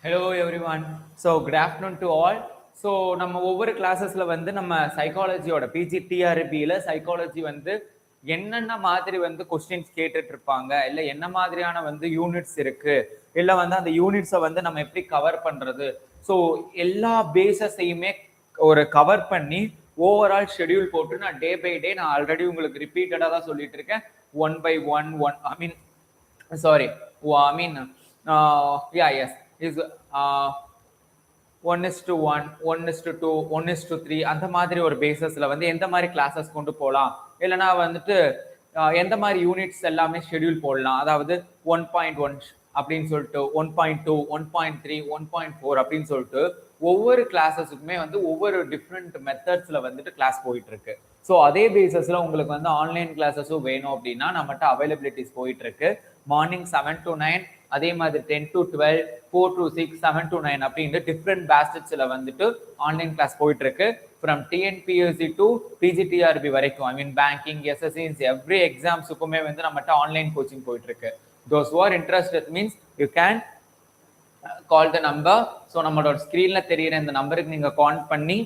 Hello everyone. So good afternoon to all. So நம்ம ஒவ்வொரு கிளாஸஸ்ல வந்து நம்ம சைக்காலஜியோட பிஜிடிஆர்பியில சைக்காலஜி வந்து என்னென்ன மாதிரி வந்து கொஸ்டின்ஸ் கேட்டுட்டு இருப்பாங்க, இல்ல என்ன மாதிரியான வந்து யூனிட்ஸ் இருக்கு, இல்ல வந்து அந்த யூனிட்ஸை வந்து நம்ம எப்படி கவர் பண்றது, ஸோ எல்லா பேசஸையுமே ஒரு கவர் பண்ணி ஓவரால் ஷெடியூல் போட்டு நான் டே பை டே நான் ஆல்ரெடி உங்களுக்கு ரிப்பீட்டடாக தான் சொல்லிட்டு இருக்கேன். 1 by 1 I mean sorry I mean S is 1:1 1:2 1:3 அந்த மாதிரி ஒரு பேசஸ்ல வந்து எந்த மாதிரி கிளாஸஸ் கொண்டு போகலாம், இல்லைன்னா வந்துட்டு எந்த மாதிரி யூனிட்ஸ் எல்லாமே ஷெடியூல் போடலாம், அதாவது 1.1 அப்படின்னு சொல்லிட்டு 1.2 1.3 1.4 அப்படின்னு சொல்லிட்டு ஒவ்வொரு கிளாஸஸுக்குமே வந்து ஒவ்வொரு டிஃப்ரெண்ட் மெத்தட்ஸ்ல வந்துட்டு கிளாஸ் போயிட்டு இருக்கு. ஸோ அதே பேசஸ்ல உங்களுக்கு வந்து ஆன்லைன் கிளாஸஸும் வேணும் அப்படின்னா நம்மகிட்ட அவைலபிலிட்டிஸ் போயிட்டு இருக்கு. மார்னிங் 7 to 9, அதே மாதிரி 10 to 12, 4 to 6, 7 to 9 அப்படின்ற டிஃப்ரெண்ட் பேச்சஸ்ல வந்துட்டு ஆன்லைன் கிளாஸ் போயிட்டு இருக்கு. ஃப்ரம் டிஎன்பிஎஸ்சி டு பிஜிடிஆர்பி வரைக்கும், ஐ மீன் பேங்கிங், எஸ்எஸ்சி, எவ்ரி எக்ஸாம்ஸுக்குமே வந்து நம்மகிட்ட ஆன்லைன் கோச்சிங் போயிட்டு இருக்கு. Those who are interested means you can call the number. So நம்மளோட ஸ்க்ரீன்ல தெரியிற இந்த நம்பருக்கு நீங்க கால் பண்ணி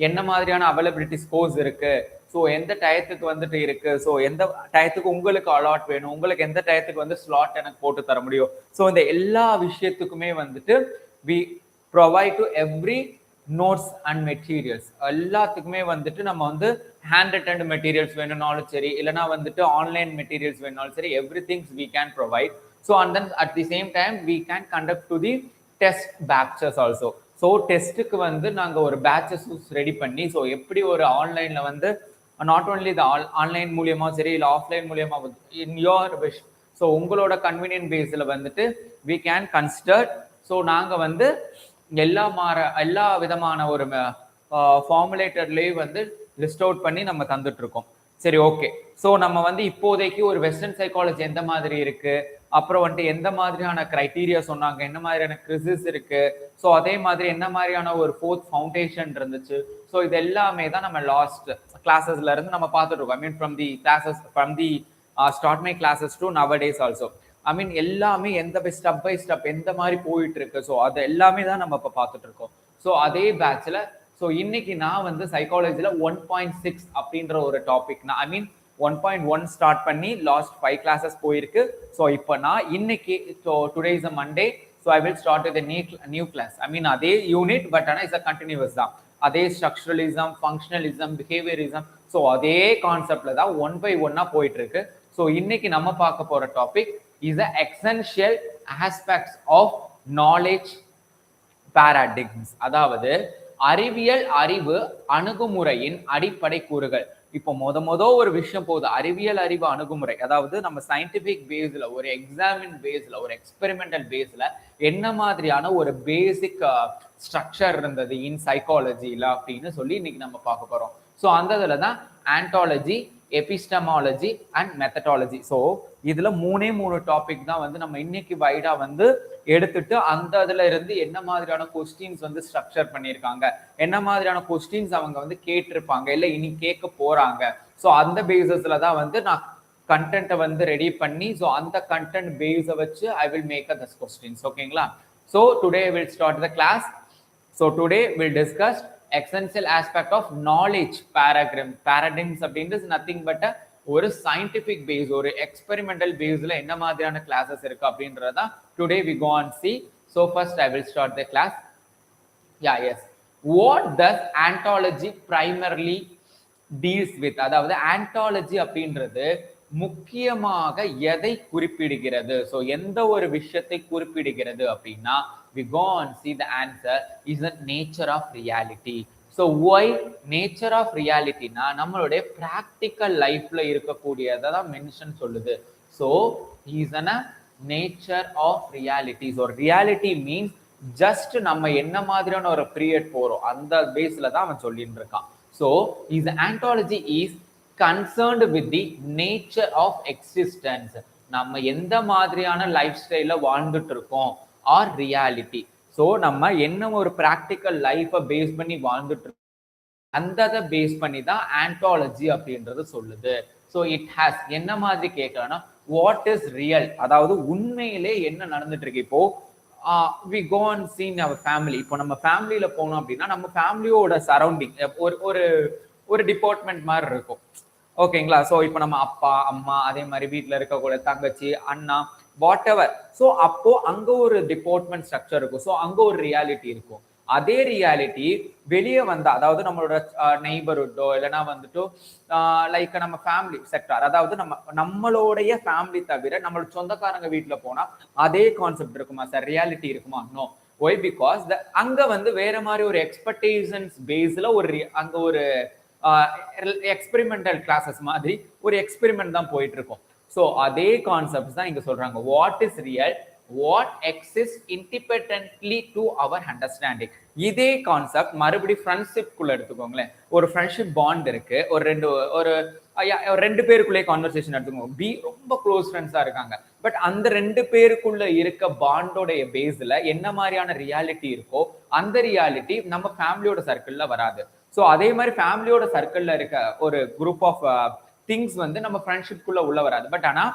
என்ன மாதிரியான அவைலபிலிட்டி ஸ்கோர்ஸ் இருக்கு, ஸோ எந்த டயத்துக்கு வந்துட்டு இருக்கு, ஸோ எந்த டயத்துக்கு உங்களுக்கு அலாட் வேணும், உங்களுக்கு எந்த டயத்துக்கு வந்து ஸ்லாட் எனக்கு போட்டு தர முடியும், ஸோ இந்த எல்லா விஷயத்துக்குமே வந்துட்டு we provide to every notes and materials எல்லாத்துக்குமே வந்துட்டு நம்ம வந்து ஹேண்ட் ரிட்டன்ட் மெட்டீரியல்ஸ் வேணும்னாலும் சரி, இல்லைனா வந்துட்டு ஆன்லைன் மெட்டீரியல்ஸ் வேணும்னாலும் சரி, every things we can provide. So and then at the same time we can conduct to the test batches also. So டெஸ்ட்டுக்கு வந்து நாங்கள் ஒரு பேட்சஸ் ரெடி பண்ணி, ஸோ எப்படி ஒரு ஆன்லைனில் வந்து நாட் ஓன்லி த ஆன்லைன் மூலியமா சரி, இல்லை ஆஃப்லைன் மூலியமா இன் யோர் விஷ், ஸோ உங்களோட கன்வீனியன்ட் பேஸில் வந்துட்டு வி கேன் கன்சிடர். ஸோ நாங்கள் வந்து எல்லா விதமான ஒரு ஃபார்முலேட்டர்லேயே வந்து லிஸ்ட் அவுட் பண்ணி நம்ம தந்துட்டு இருக்கோம். சரி, ஓகே. ஸோ நம்ம வந்து இப்போதைக்கு ஒரு வெஸ்டர்ன் சைக்காலஜி எந்த மாதிரி இருக்கு, அப்புறம் வந்துட்டு எந்த மாதிரியான கிரைட்டீரியா சொன்னாங்க, என்ன மாதிரியான கிரிசிஸ் இருக்கு, ஸோ அதே மாதிரி என்ன மாதிரியான ஒரு ஃபோர்த் ஃபவுண்டேஷன் இருந்துச்சு, ஸோ இது எல்லாமே தான் நம்ம லாஸ்ட் கிளாஸஸ்ல இருந்து நம்ம பார்த்துட்டு இருக்கோம். I mean from the classes, from the start my classes to nowadays also. I mean எல்லாமே எந்த ஸ்டெப் பை ஸ்டெப் எந்த மாதிரி போயிட்டு இருக்கு, ஸோ அது எல்லாமே தான் நம்ம இப்போ பார்த்துட்டு இருக்கோம். ஸோ அதே பேட்ச்ல ஸோ இன்னைக்கு நான் வந்து சைக்காலஜில 1.6 அப்படின்ற ஒரு டாபிக், நான் ஐ மீன் 1.1 ஸ்டார்ட் பண்ணி லாஸ்ட் 5 கிளாஸஸ் போயிருக்கு. ஸோ இப்போ நான் இன்னைக்கு, so today is a Monday, so I will start with new class. I mean அதே யூனிட், பட் ஆனால் இட்ஸ் அ கண்டினியூஸ் தான். அதே ஸ்ட்ரக்சரலிசம், ஃபங்க்ஷனலிசம், பிஹேவியரிசம், ஸோ அதே கான்செப்ட்ல தான் 1 by 1 போயிட்டு இருக்கு. ஸோ இன்னைக்கு நம்ம பார்க்க போற topic is the essential aspects of knowledge paradigms. அதாவது அறிவியல் அறிவு அணுகுமுறையின் அடிப்படை கூறுகள். இப்போ மொத ஒரு விஷயம் போகுது, அறிவியல் அறிவு அணுகுமுறை, அதாவது நம்ம சயின்டிபிக் பேஸ்ல, ஒரு எக்ஸாமின் பேஸ்ல, ஒரு எக்ஸ்பெரிமெண்டல் பேஸ்ல என்ன மாதிரியான ஒரு பேசிக் ஸ்ட்ரக்சர் இருந்தது இன் சைக்காலஜில அப்படின்னு சொல்லி இன்னைக்கு நம்ம பார்க்க போறோம். ஸோ அந்த இதுல தான் ontology, epistemology and methodology. So இதுல 3 டாபிக் தான் வந்து நம்ம இன்னைக்கு வைடா வந்து எடுத்துட்டு அந்த இதுல இருந்து என்ன மாதிரியான கொஸ்டின்ஸ் வந்து ஸ்ட்ரக்சர் பண்ணியிருக்காங்க, என்ன மாதிரியான கொஸ்டின்ஸ் அவங்க வந்து கேட்டிருப்பாங்க, இல்லை இனி கேட்க போறாங்க, ஸோ அந்த பேசஸ்ல தான் வந்து நான் கண்டென்ட்டை வந்து ரெடி பண்ணி, ஸோ அந்த கண்டென்ட் பேஸை வச்சு I will make this questions. ஓகேங்களா? So today will start the class. So today will discuss essential aspect of knowledge paradigms அப்படின்றது நத்திங் பட் ஒரு சயின்டிபிக் பேஸ், ஒரு எக்ஸ்பெரிமெண்டல் பேஸ்ல என்ன மாதிரியான கிளாஸஸ் இருக்கு அப்படின்றத today we go and see. So first I will start the class. What does ontology primarily deals with? அதாவது ontology அப்படின்றது முக்கியமாக எதை குறிப்பிடுகிறது, ஸோ எந்த ஒரு விஷயத்தை குறிப்பிடுகிறது அப்படின்னா we go and see the answer is the nature of reality. So why nature of reality னா நம்மளுடைய practical lifeல இருக்கக்கூடியதை தான் மென்ஷன் சொல்லுது. So is a nature of reality. So reality means just நம்ம என்ன மாதிரியான ஒரு பீரியட் போறோம் அந்த பேஸ்ல தான் அவன் சொல்லிட்டு இருக்கான். So is the ontology is concerned with the nature of existence. நம்ம எந்த மாதிரியான லைஃப் ஸ்டைல வாழ்ந்துட்டு இருக்கோம், ஆர் ரியாலிட்டி. ஸோ நம்ம என்ன ஒரு ப்ராக்டிக்கல் லைஃபை பேஸ் பண்ணி வாழ்ந்துட்டு இருக்கோம், அந்த பேஸ் பண்ணி தான் ஆன்டாலஜி அப்படின்றது சொல்லுது. ஸோ இட் ஹாஸ் என்ன மாதிரி கேட்கலாம்னா வாட் இஸ் ரியல், அதாவது உண்மையிலே என்ன நடந்துட்டு இருக்கு. இப்போ we go and seen our family. இப்போ நம்ம ஃபேமிலியில போனோம் அப்படின்னா நம்ம ஃபேமிலியோட சரௌண்டிங் ஒரு ஒரு ஒரு டிபார்ட்மெண்ட் மாதிரி இருக்கும். ஓகேங்களா? ஸோ இப்போ நம்ம அப்பா அம்மா அதே மாதிரி வீட்டில் இருக்கக்கூடிய தங்கச்சி அண்ணா வாட் எவர். ஸோ அப்போ அங்க ஒரு டிபார்ட்மெண்ட் ஸ்ட்ரக்சர் இருக்கும். ஸோ அங்க ஒரு ரியாலிட்டி இருக்கும். அதே ரியாலிட்டி வெளியே வந்தா, அதாவது நம்மளோட நெய்பர்ஹுட்டோ இல்லைன்னா வந்துட்டு லைக் நம்ம ஃபேமிலி செக்டார், அதாவது நம்மளுடைய ஃபேமிலி தவிர நம்மளோட சொந்தக்காரங்க வீட்டுல போனா அதே கான்செப்ட் இருக்குமா சார்? ரியாலிட்டி இருக்குமா? நோ. ஒய்? பிகாஸ் அங்க வந்து வேற மாதிரி ஒரு எக்ஸ்பெக்டேஷன்ஸ் பேஸ்ல அங்க ஒரு எக்ஸ்பெரிமெண்டல் கிளாஸஸ் மாதிரி ஒரு எக்ஸ்பெரிமெண்ட் தான் போயிட்டு இருக்கும். ஸோ அதே கான்செப்ட் தான் இங்க சொல்றாங்க. What is real, what exist independently to our understanding. இதே கான்செப்ட் மறுபடி ஃப்ரெண்ட்ஷிப் குள்ள எடுத்துக்கோங்களேன். ஒரு ஃப்ரெண்ட்ஷிப் பாண்ட் இருக்கு. ஒரு ரெண்டு பேருக்குள்ளே கான்வர்சேஷன் எடுத்துக்கோங்க. ரொம்ப க்ளோஸ் ஃப்ரெண்ட்ஸா இருக்காங்க. பட் அந்த ரெண்டு பேருக்குள்ள இருக்க பாண்டோடைய பேஸ்ல என்ன மாதிரியான ரியாலிட்டி இருக்கோ அந்த ரியாலிட்டி நம்ம ஃபேமிலியோட சர்க்கிள்ல வராது. ஸோ அதே மாதிரி ஃபேமிலியோட சர்க்கிள்ல இருக்க ஒரு குரூப் ஆஃப் திங்ஸ் வந்து நம்ம ஃப்ரெண்ட்ஷிப் குள்ள உள்ள வராது. பட் ஆனா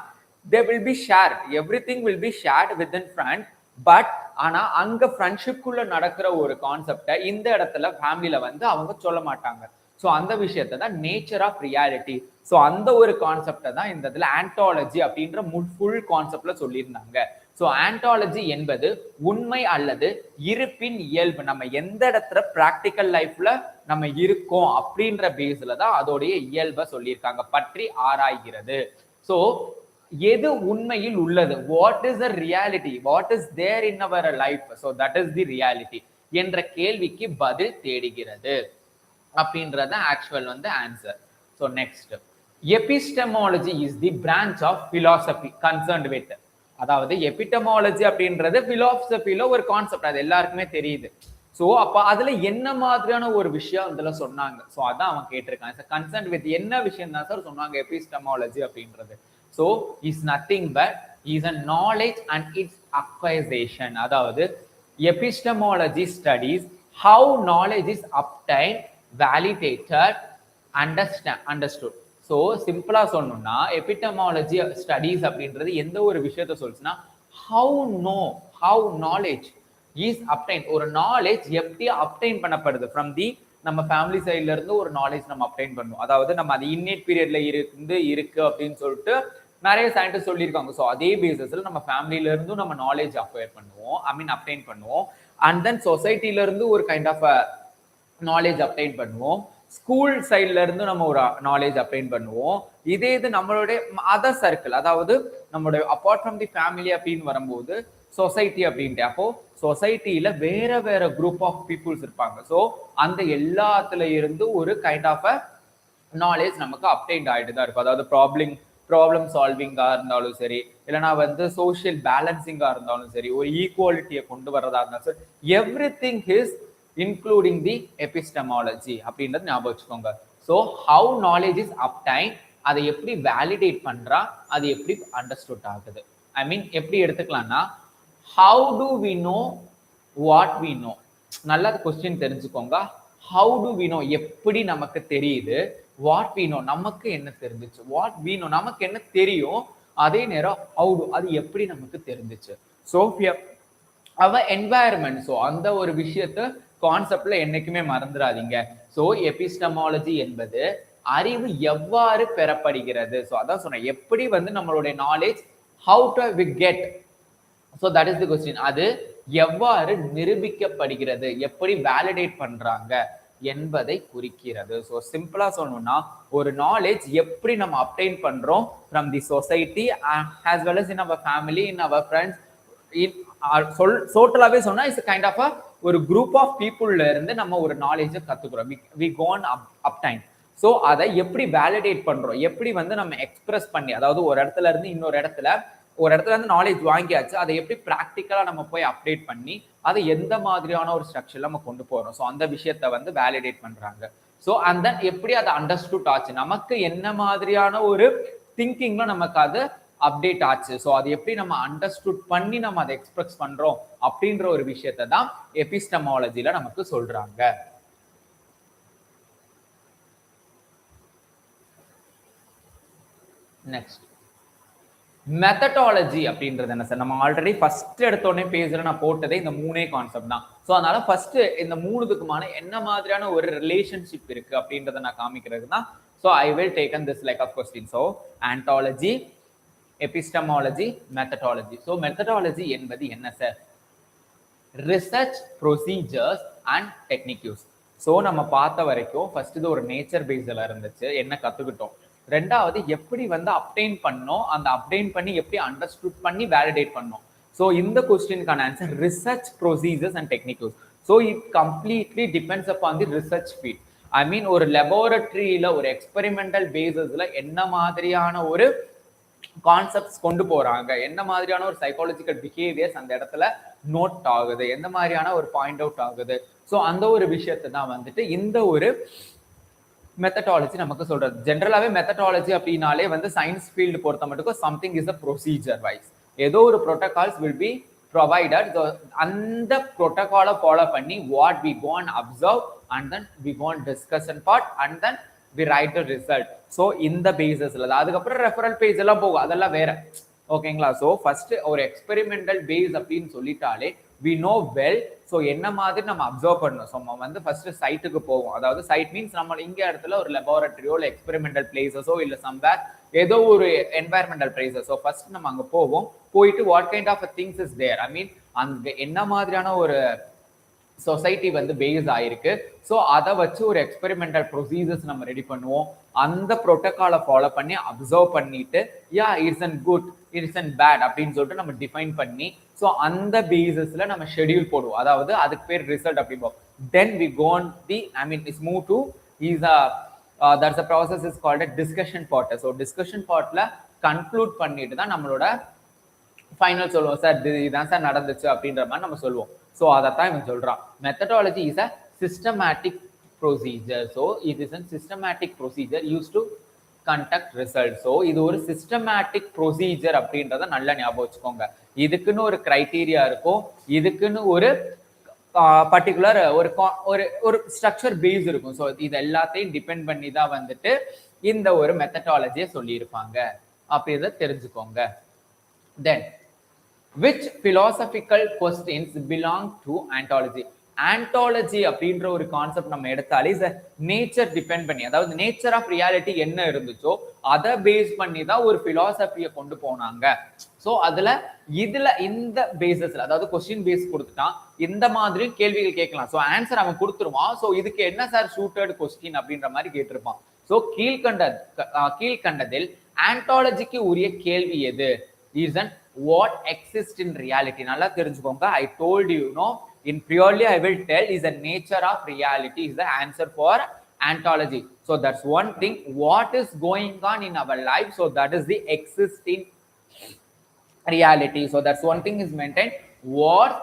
they will be shared, everything will be shared within friend. But ஆனா அங்க ஃப்ரெண்ட்ஷிப் குள்ள நடக்கிற ஒரு கான்செப்டை இந்த இடத்துல ஃபேமிலியில வந்து அவங்க சொல்ல மாட்டாங்க. ஸோ அந்த விஷயத்தை தான் நேச்சர் ஆஃப் ரியாலிட்டி. ஸோ அந்த ஒரு கான்செப்டை தான் இந்த இடத்துல ஆன்டாலஜி அப்படின்ற ஃபுல் கான்செப்ட்ல சொல்லியிருந்தாங்க. ஸோ ஆன்டாலஜி என்பது உண்மை அல்லது இருப்பின் இயல்பு. நம்ம எந்த இடத்துல பிராக்டிக்கல் லைஃப்ல நம்ம இருக்கோம் அப்படின்ற பேஸ்ல தான் அதோடைய இயல்பை சொல்லியிருக்காங்க, பற்றி ஆராய்கிறது. ஸோ எது உண்மையில் உள்ளது, what is the reality, what is there in our life, so that is the reality என்ற கேள்விக்கு பதில் தேடுகிறது அப்படின்றத ஆக்சுவல் வந்து answer. So next, epistemology is the branch of philosophy concerned with. அதாவது எபிடமாலஜி அப்படின்றது பிலாசபில ஒரு கான்செப்ட், அது எல்லாருக்குமே தெரியுது. ஸோ அப்ப அதுல என்ன மாதிரியான ஒரு விஷயம் இதுல சொன்னாங்க? ஸோ அதான் அவன் கேட்டிருக்கான். கன்சர்ன்ட் வித் என்ன விஷயம் தான் சார் சொன்னாங்க எபிஸ்டமாலஜி அப்படின்றது? So is nothing but is a knowledge and its acquisition. அதாவது epistemology studies how knowledge is obtained, validated, understood. So சிம்பிளா சொல்லணும்னா எபிடமாலஜி ஸ்டடிஸ் அப்படின்றது எந்த ஒரு விஷயத்த சொல்லுச்சுன்னா ஹவு நாலேஜ் இஸ் அப்டைன். ஒரு நாலேஜ் எப்படி அப்டைன் பண்ணப்படுது ஃப்ரம் தி நம்ம ஃபேமிலி சைட்ல இருந்து ஒரு நாலேஜ் நம்ம அப்டைன் பண்ணுவோம். அதாவது நம்ம அது இன்னேட் பீரியட்ல இருக்கு அப்படின்னு சொல்லிட்டு நிறைய சயின்டிஸ்ட் சொல்லியிருக்காங்க. ஸோ அதே பேசிஸ்ல நம்ம ஃபேமிலியில இருந்தும் நம்ம நாலேஜ் அக்வயர் பண்ணுவோம், அப்டைன் பண்ணுவோம். அண்ட் தென் சொசைட்டில இருந்து ஒரு கைண்ட் ஆஃப் நாலேஜ் அப்டைன் பண்ணுவோம். ஸ்கூல் சைட்ல இருந்து நம்ம ஒரு நாலேஜ் அப்டைன் பண்ணுவோம். இதே இது நம்மளுடைய அதர் சர்க்கிள், அதாவது நம்மளுடைய அப்பார்ட் ஃப்ரம் தி ஃபேமிலி அப்படின்னு வரும்போது சொசைட்டி அப்படின்ட்டு, அப்போ சொசைட்டியில வேற வேற குரூப் ஆஃப் பீப்புள்ஸ் இருப்பாங்க. ஸோ அந்த எல்லாத்துல இருந்து ஒரு கைண்ட் ஆஃப் நாலேஜ் நமக்கு அப்டைன் ஆகிட்டு தான் இருக்கும். அதாவது ப்ராப்ளம் சால்விங்கா இருந்தாலும் சரி, இல்லைன்னா வந்து சோசியல் பேலன்சிங்கா இருந்தாலும் சரி, ஒரு ஈக்குவாலிட்டியை கொண்டு வர்றதா இருந்தாலும் சரி, every thing is including the epistemology அப்படின்றது ஞாபகம் வச்சுக்கோங்க. So how knowledge is obtained, அதை எப்படி வேலிடேட் பண்றா, அது எப்படி அண்டர்ஸ்டுட் ஆகுது. ஐ மீன் எப்படி எடுத்துக்கலாம்னா, how do we know what we know. நல்லா கொஸ்டின் தெரிஞ்சுக்கோங்க. ஹவு டு வி நோ, எப்படி நமக்கு தெரியுது. வாட் வி நோ, நமக்கு என்ன தெரிஞ்சிச்சு. வாட் வி நோ, நமக்கு என்ன தெரியும். அதே நேரம் ஹவு டு, அது எப்படி நமக்கு தெரிஞ்சிச்சு. ஸோ அவ என்வாயர்மெண்ட். ஸோ அந்த ஒரு விஷயத்த கான்செப்ட்ல என்னைக்குமே மறந்துடாதீங்க. ஸோ எபிஸ்டமாலஜி என்பது அறிவு எவ்வாறு பெறப்படுகிறது. ஸோ அதான் சொன்னேன், எப்படி வந்து நம்மளுடைய knowledge how do we get. So that is the question. அது எவ்வாறு நிரூபிக்கப்படுகிறது, எப்படி வேலிடேட் பண்றாங்க என்பதை குறிக்கிறது. ஸோ சிம்பிளா சொல்லணும்னா, ஒரு நாலேஜ் எப்படி நம்ம அப்டைன் பண்றோம் from the society as well as in our family, in our friends. டோட்டலாவே சொன்னா இட்ஸ் கைண்ட் ஆஃப் ஒரு குரூப் ஆஃப் பீப்புள்ல இருந்து நம்ம ஒரு நாலேஜை கத்துக்கிறோம். We gonna obtained. ஸோ அதை எப்படி வேலிடேட் பண்றோம், எப்படி வந்து நம்ம எக்ஸ்பிரஸ் பண்ணி, அதாவது ஒரு இடத்துல இருந்து இன்னொரு இடத்துல இருந்து நாலேஜ் வாங்கியாச்சு, அதை எப்படி ப்ராக்டிக்கலா நம்ம போய் அப்டேட் பண்ணி அதை எந்த மாதிரியான ஒரு ஸ்ட்ரக்சர்ல நம்ம கொண்டு போறோம். ஸோ அந்த விஷயத்த வந்து வேலிடேட் பண்றாங்க. ஸோ அந்த எப்படி அதை அண்டர்ஸ்டுட் ஆச்சு, நமக்கு என்ன மாதிரியான ஒரு திங்கிங்ல நமக்கு அது அப்டேட் ஆச்சு. ஸோ அது எப்படி நம்ம அண்டர்ஸ்டுட் பண்ணி நம்ம அதை எக்ஸ்பிரஸ் பண்றோம் அப்படின்ற ஒரு விஷயத்த தான் எபிஸ்டமாலஜில நமக்கு சொல்றாங்க. நெக்ஸ்ட், மெத்தடாலஜி அப்படின்றது என்ன சார்? நம்ம ஆல்ரெடி ஃபர்ஸ்ட் எடுத்தோடனே பேஜ்ல நான் போட்டதே இந்த 3 கான்செப்ட் தான். ஸோ அதனால ஃபர்ஸ்ட் இந்த 3க்குமான என்ன மாதிரியான ஒரு ரிலேஷன்ஷிப் இருக்கு அப்படின்றத நான் காமிக்கிறது தான். So I will taken this like of question. So ontology, epistemology, methodology. So methodology என்பது என்ன sir? Research procedures and techniques. So நம்ம பார்த்த வரைக்கும் ஃபர்ஸ்ட் இது ஒரு நேச்சர் பேஸ்ல இருந்துச்சு, என்ன கத்துக்கிட்டோம். ரெண்டாவது எப்படி வந்து அப்டைன் பண்ணோம், அந்த அப்டைன் பண்ணி எப்படி அண்டர்ஸ்டுட் பண்ணி வேலிடேட் பண்ணோம். ஸோ இந்த கொஸ்டினுக்கான answer research procedures and techniques. So it completely depends upon the research field. I mean ஒரு லெபார்டரியில ஒரு எக்ஸ்பெரிமெண்டல் பேசிஸ்ல என்ன மாதிரியான ஒரு கான்செப்ட்ஸ் கொண்டு போறாங்க, என்ன மாதிரியான ஒரு சைக்காலஜிக்கல் பிஹேவியர்ஸ் அந்த இடத்துல நோட் ஆகுது, எந்த மாதிரியான ஒரு பாயிண்ட் அவுட் ஆகுது. ஸோ அந்த ஒரு விஷயத்தை தான் வந்துட்டு இந்த ஒரு மெத்தடாலஜி நமக்கு சொல்றது. ஜென்ரலாவே மெத்தடாலஜி அப்படின்னாலே வந்து சயின்ஸ் ஃபீல்டு பொறுத்த மட்டும் something is a procedure wise. ஏதோ ஒரு ப்ரோட்டோகால்ஸ் வில் பி ப்ரொவைடட். அந்த ப்ரோட்டோகாலை ஃபாலோ பண்ணி what we gone observe and then we gone discussion part and then we write the result. So இந்த பேசஸ்ல அதுக்கப்புறம் ரெஃபரல் பேஜ் எல்லாம் போகும், அதெல்லாம் வேற. ஓகேங்களா? ஸோ ஃபர்ஸ்ட் ஒரு எக்ஸ்பெரிமெண்டல் பேஸ் அப்படின்னு சொல்லிட்டாலே வி நோ வெல். ஸோ என்ன மாதிரி நம்ம அப்சர்வ் பண்ணணும். ஸோ நம்ம வந்து ஃபர்ஸ்ட் சைட்டுக்கு போவோம். அதாவது சைட் மீன்ஸ் நம்ம இங்க இடத்துல ஒரு லெபார்டரியோ இல்லை எக்ஸ்பெரிமெண்டல் பிளேசஸோ இல்லை சம்வேர் ஏதோ ஒரு என்வாயர்மெண்டல் பிளேசஸ். ஸோ ஃபர்ஸ்ட் நம்ம அங்கே போவோம். போயிட்டு what kind of things is there, I mean அங்கே என்ன மாதிரியான ஒரு சொசைட்டி வந்து பேஸ் ஆயிருக்கு. ஸோ அதை வச்சு ஒரு எக்ஸ்பெரிமெண்டல் ப்ரொசீஜர்ஸ் நம்ம ரெடி பண்ணுவோம். அந்த ப்ரோட்டோகாலை ஃபாலோ பண்ணி அப்சர்வ் பண்ணிட்டு yeah it's and good, it's and bad அப்படின்னு சொல்லிட்டு நம்ம டிஃபைன் பண்ணி ஸோ அந்த பேசிஸ்ல நம்ம ஷெடியூல் போடுவோம். அதாவது அதுக்கு பேர் ரிசல்ட் அப்படிம்போம். Then we gone the I mean it's move to is that's a process is called a discussion part. So discussion பார்ட்ல கன்க்ளூட் பண்ணிட்டு தான் நம்மளோட ஃபைனல் சொல்லுவோம். சார் இதுதான் சார் நடந்துச்சு அப்படின்ற மாதிரி நம்ம சொல்லுவோம். ஸோ அதைத்தான் இவன் சொல்றான். Methodology is a systematic procedure. So it is a systematic procedure use to conduct result. So இது ஒரு சிஸ்டமேட்டிக் ப்ரொசீஜர் அப்படின்றத நல்லா ஞாபகம் வச்சுக்கோங்க. இதுக்குன்னு ஒரு கிரைட்டீரியா இருக்கும், இதுக்குன்னு ஒரு பர்டிகுலர் ஒரு ஸ்ட்ரக்சர் பேஸ் இருக்கும். ஸோ இது எல்லாத்தையும் டிபெண்ட் பண்ணி தான் வந்துட்டு இந்த ஒரு மெத்தடாலஜியை சொல்லியிருப்பாங்க. அப்படி இதை தெரிஞ்சுக்கோங்க. Then, which philosophical questions belong to ontology? Ontology அப்படின்ற ஒரு கான்செப்ட் நம்ம எடுத்தாலே இஸ் நேச்சர் டிபெண்ட் பண்ணி, அதாவது நேச்சர் ஆஃப் ரியாலிட்டி என்ன இருந்துச்சோ அதை பேஸ் பண்ணி தான் ஒரு பிலாசபியை கொண்டு போனாங்க. ஸோ இதுல இந்த பேசஸ்ல அதாவது கொஸ்டின் பேஸ் கொடுத்துட்டான், இந்த மாதிரி கேள்விகள் கேட்கலாம். ஸோ ஆன்சர் அவன் கொடுத்துருவான். ஸோ இதுக்கு என்ன சார் சூட்டட் கொஸ்டின் அப்படின்ற மாதிரி கேட்டிருப்பான். ஸோ கீழ்கண்டதில் ஆண்டாலஜிக்கு உரிய கேள்வி எது? Reason what exists in reality. நல்லா தெரிஞ்சுக்கோங்க. I told you, in purely I will tell is the nature of reality is the answer for ontology. So that's one thing. What is going on in our life? So that is the existing reality. So that's one thing is maintained. What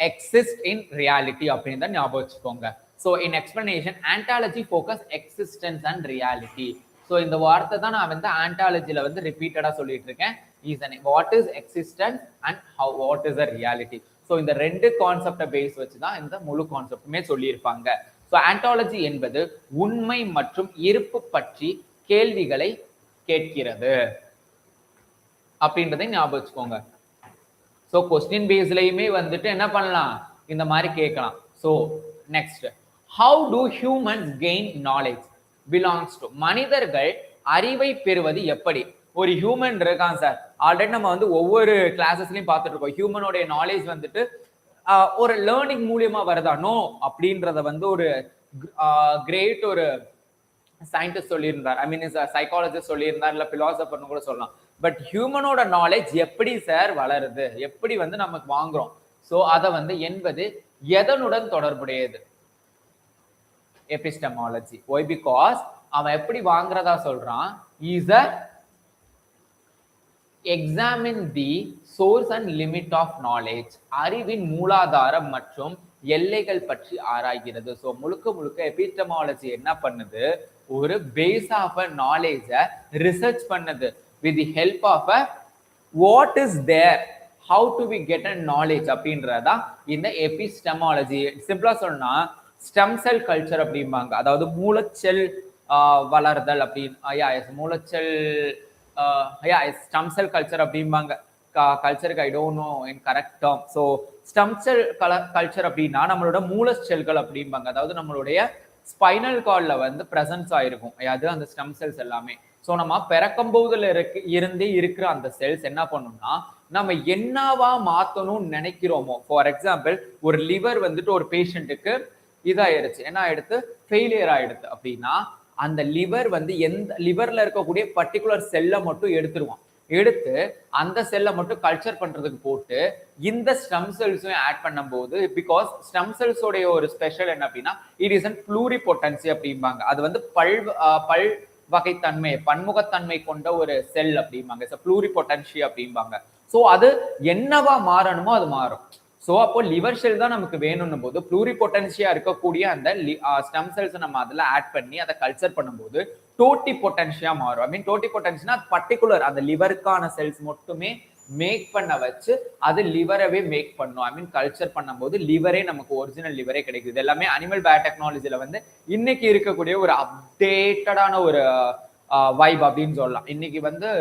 exists in reality அப்படின்றத ஞாபகம் வச்சுக்கோங்க. So in explanation, ontology focus existence and reality. So இந்த வார்த்தை தான் நான் வந்து ஆண்டாலஜில வந்து ரிப்பீட்டடா சொல்லிட்டு இருக்கேன். What is existence and what is a reality. So இந்த ரெண்டு கான்செப்டை பேஸ் வச்சு தான் இந்த முழு கான்செப்டுமே சொல்லியிருப்பாங்க. ஸோ ஆண்டாலஜி என்பது உண்மை மற்றும் இருப்பு பற்றி கேள்விகளை கேட்கிறது அப்படின்றதை ஞாபகம் வச்சுக்கோங்க. ஸோ கொஸ்டின் பேஸ்லயுமே வந்துட்டு என்ன பண்ணலாம், இந்த மாதிரி கேட்கலாம். So next, how to humans gain knowledge belongs to. மனிதர்கள் அறிவை பெறுவது எப்படி? ஒரு ஹியூமன் இருக்கான் சார், ஆல்ரெடி நம்ம வந்து ஒவ்வொரு கிளாஸஸ்லயும் பார்த்துட்டு இருக்கோம். ஹியூமனோடைய நாலேஜ் வந்துட்டு ஒரு லேர்னிங் மூலியமா வருதா? நோ அப்படின்றத வந்து ஒரு கிரேட் ஒரு சயின்டிஸ்ட் சொல்லியிருந்தார், ஐ மீன் சைக்காலஜிஸ்ட் சொல்லியிருந்தார், இல்ல பிலாசபர்னு கூட சொல்லலாம். பட் ஹியூமனோட நாலேஜ் எப்படி சார் வளருது, எப்படி வந்து நமக்கு வாங்குறோம்? ஸோ அதை வந்து என்பது எதனுடன் தொடர்புடையது? எபிஸ்டமாலஜி. ஒய்? பிகாஸ் அவன் எப்படி வாங்குறதா சொல்றான், is a examine the source and limit of knowledge. அறிவின் மூலாதாரம் மற்றும் எல்லைகள் பற்றி ஆராய்கிறது. ஸோ முழுக்க எபிஸ்டமாலஜி என்ன பண்ணுது, ஒரு பேஸ் ஆஃப் அ நாலேஜை ரிசர்ச் பண்ணுது with the help of a what is there, how do we get a knowledge அப்படின்றதா இந்த எபிஸ்டமாலஜி. சிம்பிளா சொன்னா ஸ்டெம் செல் கல்ச்சர் அப்படிம்பாங்க, அதாவது மூலச்செல் வளர்தல் அப்படின்னு. மூலச்செல் ஸ்டம் செல் கல்ச்சர் அப்படிம்பாங்க. கல்ச்சருக்கு I don't know in correct term. So stem cell culture அப்படின்னா நம்மளோட மூல செல்கள் அப்படிம்பாங்க. அதாவது நம்மளுடைய ஸ்பைனல் கார்ட்ல வந்து பிரசன்ஸ் ஆயிருக்கும் அது அந்த ஸ்டம் செல்ஸ் எல்லாமே. ஸோ நம்ம பிறக்கும் போதுல இருந்தே இருக்கிற அந்த செல்ஸ் என்ன பண்ணும்னா நம்ம என்னவா மாத்தணும்னு நினைக்கிறோமோ, ஃபார் எக்ஸாம்பிள் ஒரு லிவர் வந்துட்டு ஒரு பேஷண்ட்டுக்கு இதாயிருச்சு, என்ன ஆயிடுத்து, ஃபெயிலியர் ஆயிடுது அப்படின்னா அந்த லிவர் வந்து எந்த லிவர்ல இருக்கக்கூடிய பர்டிகுலர் செல்லை மட்டும் எடுத்துருவான். எடுத்து அந்த செல்லை மட்டும் கல்ச்சர் பண்றதுக்கு போட்டு இந்த ஸ்டம் செல்ஸும் ஆட் பண்ணும்போது, பிகாஸ் ஸ்டம் செல்ஸோடைய ஒரு ஸ்பெஷல் என்ன அப்படின்னா இட் இஸ் அன் ப்ளூரிபொட்டன்சி அப்படிம்பாங்க. அது வந்து பல் வகைத்தன்மை பன்முகத்தன்மை கொண்ட ஒரு செல் அப்படிம்பாங்க. ப்ளூரிபொட்டன்சி அப்படிம்பாங்க. ஸோ அது என்னவா மாறணுமோ அது மாறும். ஸோ அப்போ லிவர் செல் தான் நமக்கு வேணும்னும் போது ப்ளூரிபொட்டன்சியா இருக்கக்கூடிய அந்த ஸ்டம் செல்ஸ் நம்ம அதில் ஆட் பண்ணி அதை கல்ச்சர் பண்ணும்போது டோட்டி பொட்டன்சியா மாறும். ஐ மீன் டோட்டி பொட்டன்சியா பர்டிகுலர் அந்த லிவருக்கான செல்ஸ் மட்டுமே மேக் பண்ண வச்சு அது லிவரவே மேக் பண்ணும். ஐ மீன் கல்ச்சர் பண்ணும்போது லிவரே நமக்கு ஒரிஜினல் லிவரே கிடைக்குது. எல்லாமே அனிமல் பயோடெக்னாலஜில வந்து இன்னைக்கு இருக்கக்கூடிய ஒரு அப்டேட்டடான ஒரு வைப் அப்படின்னு சொல்லலாம். இன்னைக்கு வந்து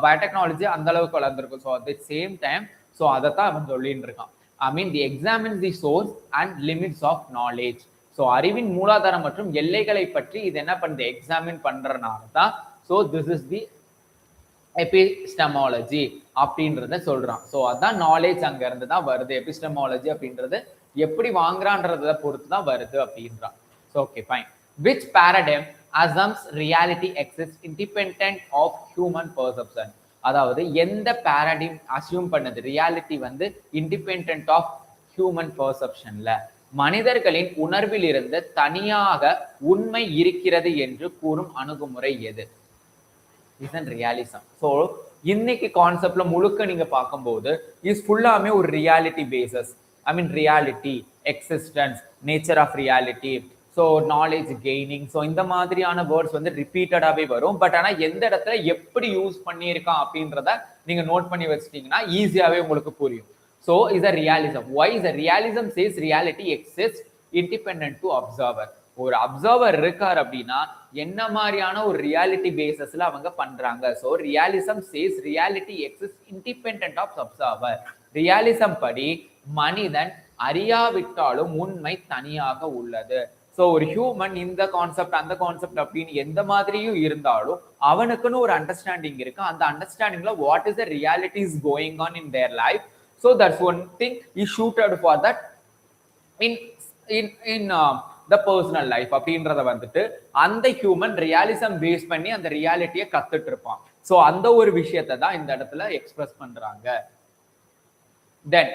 பயோடெக்னாலஜி அந்த அளவுக்கு வளர்ந்துருக்கும். So at the same time so அதைத்தான் அவன் சொல்லிட்டு இருக்கான். I mean the examines the source and limits of knowledge. So அறிவின் மூலாதாரம் மற்றும் எல்லைகளை பற்றி இது என்ன பண்ணுது, எக்ஸாமின் பண்றதுனால தான். So this is the epistemology அப்படின்றத சொல்றான். ஸோ அதான் நாலேஜ் அங்க இருந்து தான் வருது. எபிஸ்டமாலஜி அப்படின்றது எப்படி வாங்குறான்றத பொறுத்து தான் வருது அப்படின்றான். So okay fine. Which paradigm assumes reality exists independent of human perception. அதாவது எந்த paradigm அசியூம் பண்ணது ரியாலிட்டி வந்து இண்டிபெண்டன்ட் ஆஃப் ஹியூமன் பெர்செப்ஷன்ல மனிதர்களின் உணர்வில் இருந்து தனியாக உண்மை இருக்கிறது என்று கூறும் அணுகுமுறை எது? Is realism. ஸோ இன்னைக்கு கான்செப்ட்ல முழுக்க நீங்க பார்க்கும்போது இஸ் ஃபுல்லாமே ஒரு reality bases. I mean reality, existence, nature of reality, so knowledge gaining, so இந்த மாதிரியான வேர்ட்ஸ் வந்து ரிப்பீட்டடாகவே வரும். பட் ஆனால் எந்த இடத்துல எப்படி யூஸ் பண்ணியிருக்கான் அப்படின்றத நீங்க நோட் பண்ணி வச்சிட்டீங்கன்னா ஈஸியாகவே உங்களுக்கு புரியும். So is a realism. Why is a realism says reality exist independent to observer. ஒரு அப்சர்வர் இருக்கார் அப்படின்னா என்ன மாதிரியான ஒரு ரியாலிட்டி பேசஸ்ல அவங்க பண்றாங்க. So realism says reality exist independent of observer. Realism படி மனிதன் அறியாவிட்டாலும் உண்மை தனியாக உள்ளது. ஸோ ஒரு ஹியூமன் இந்த கான்செப்ட் அந்த கான்செப்ட் அப்படின்னு எந்த மாதிரியும் இருந்தாலும் அவனுக்குன்னு ஒரு அண்டர்ஸ்டாண்டிங் இருக்கு. அந்த அண்டர்ஸ்டாண்டிங்ல what is the reality is going on in their life. So that's one thing is suited for that in the personal life அப்படின்றத வந்துட்டு அந்த ஹியூமன் ரியாலிசம் பேஸ் பண்ணி அந்த ரியாலிட்டியை கத்துட்டு இருப்பான். ஸோ அந்த ஒரு விஷயத்தை தான் இந்த இடத்துல எக்ஸ்பிரஸ் பண்றாங்க. Then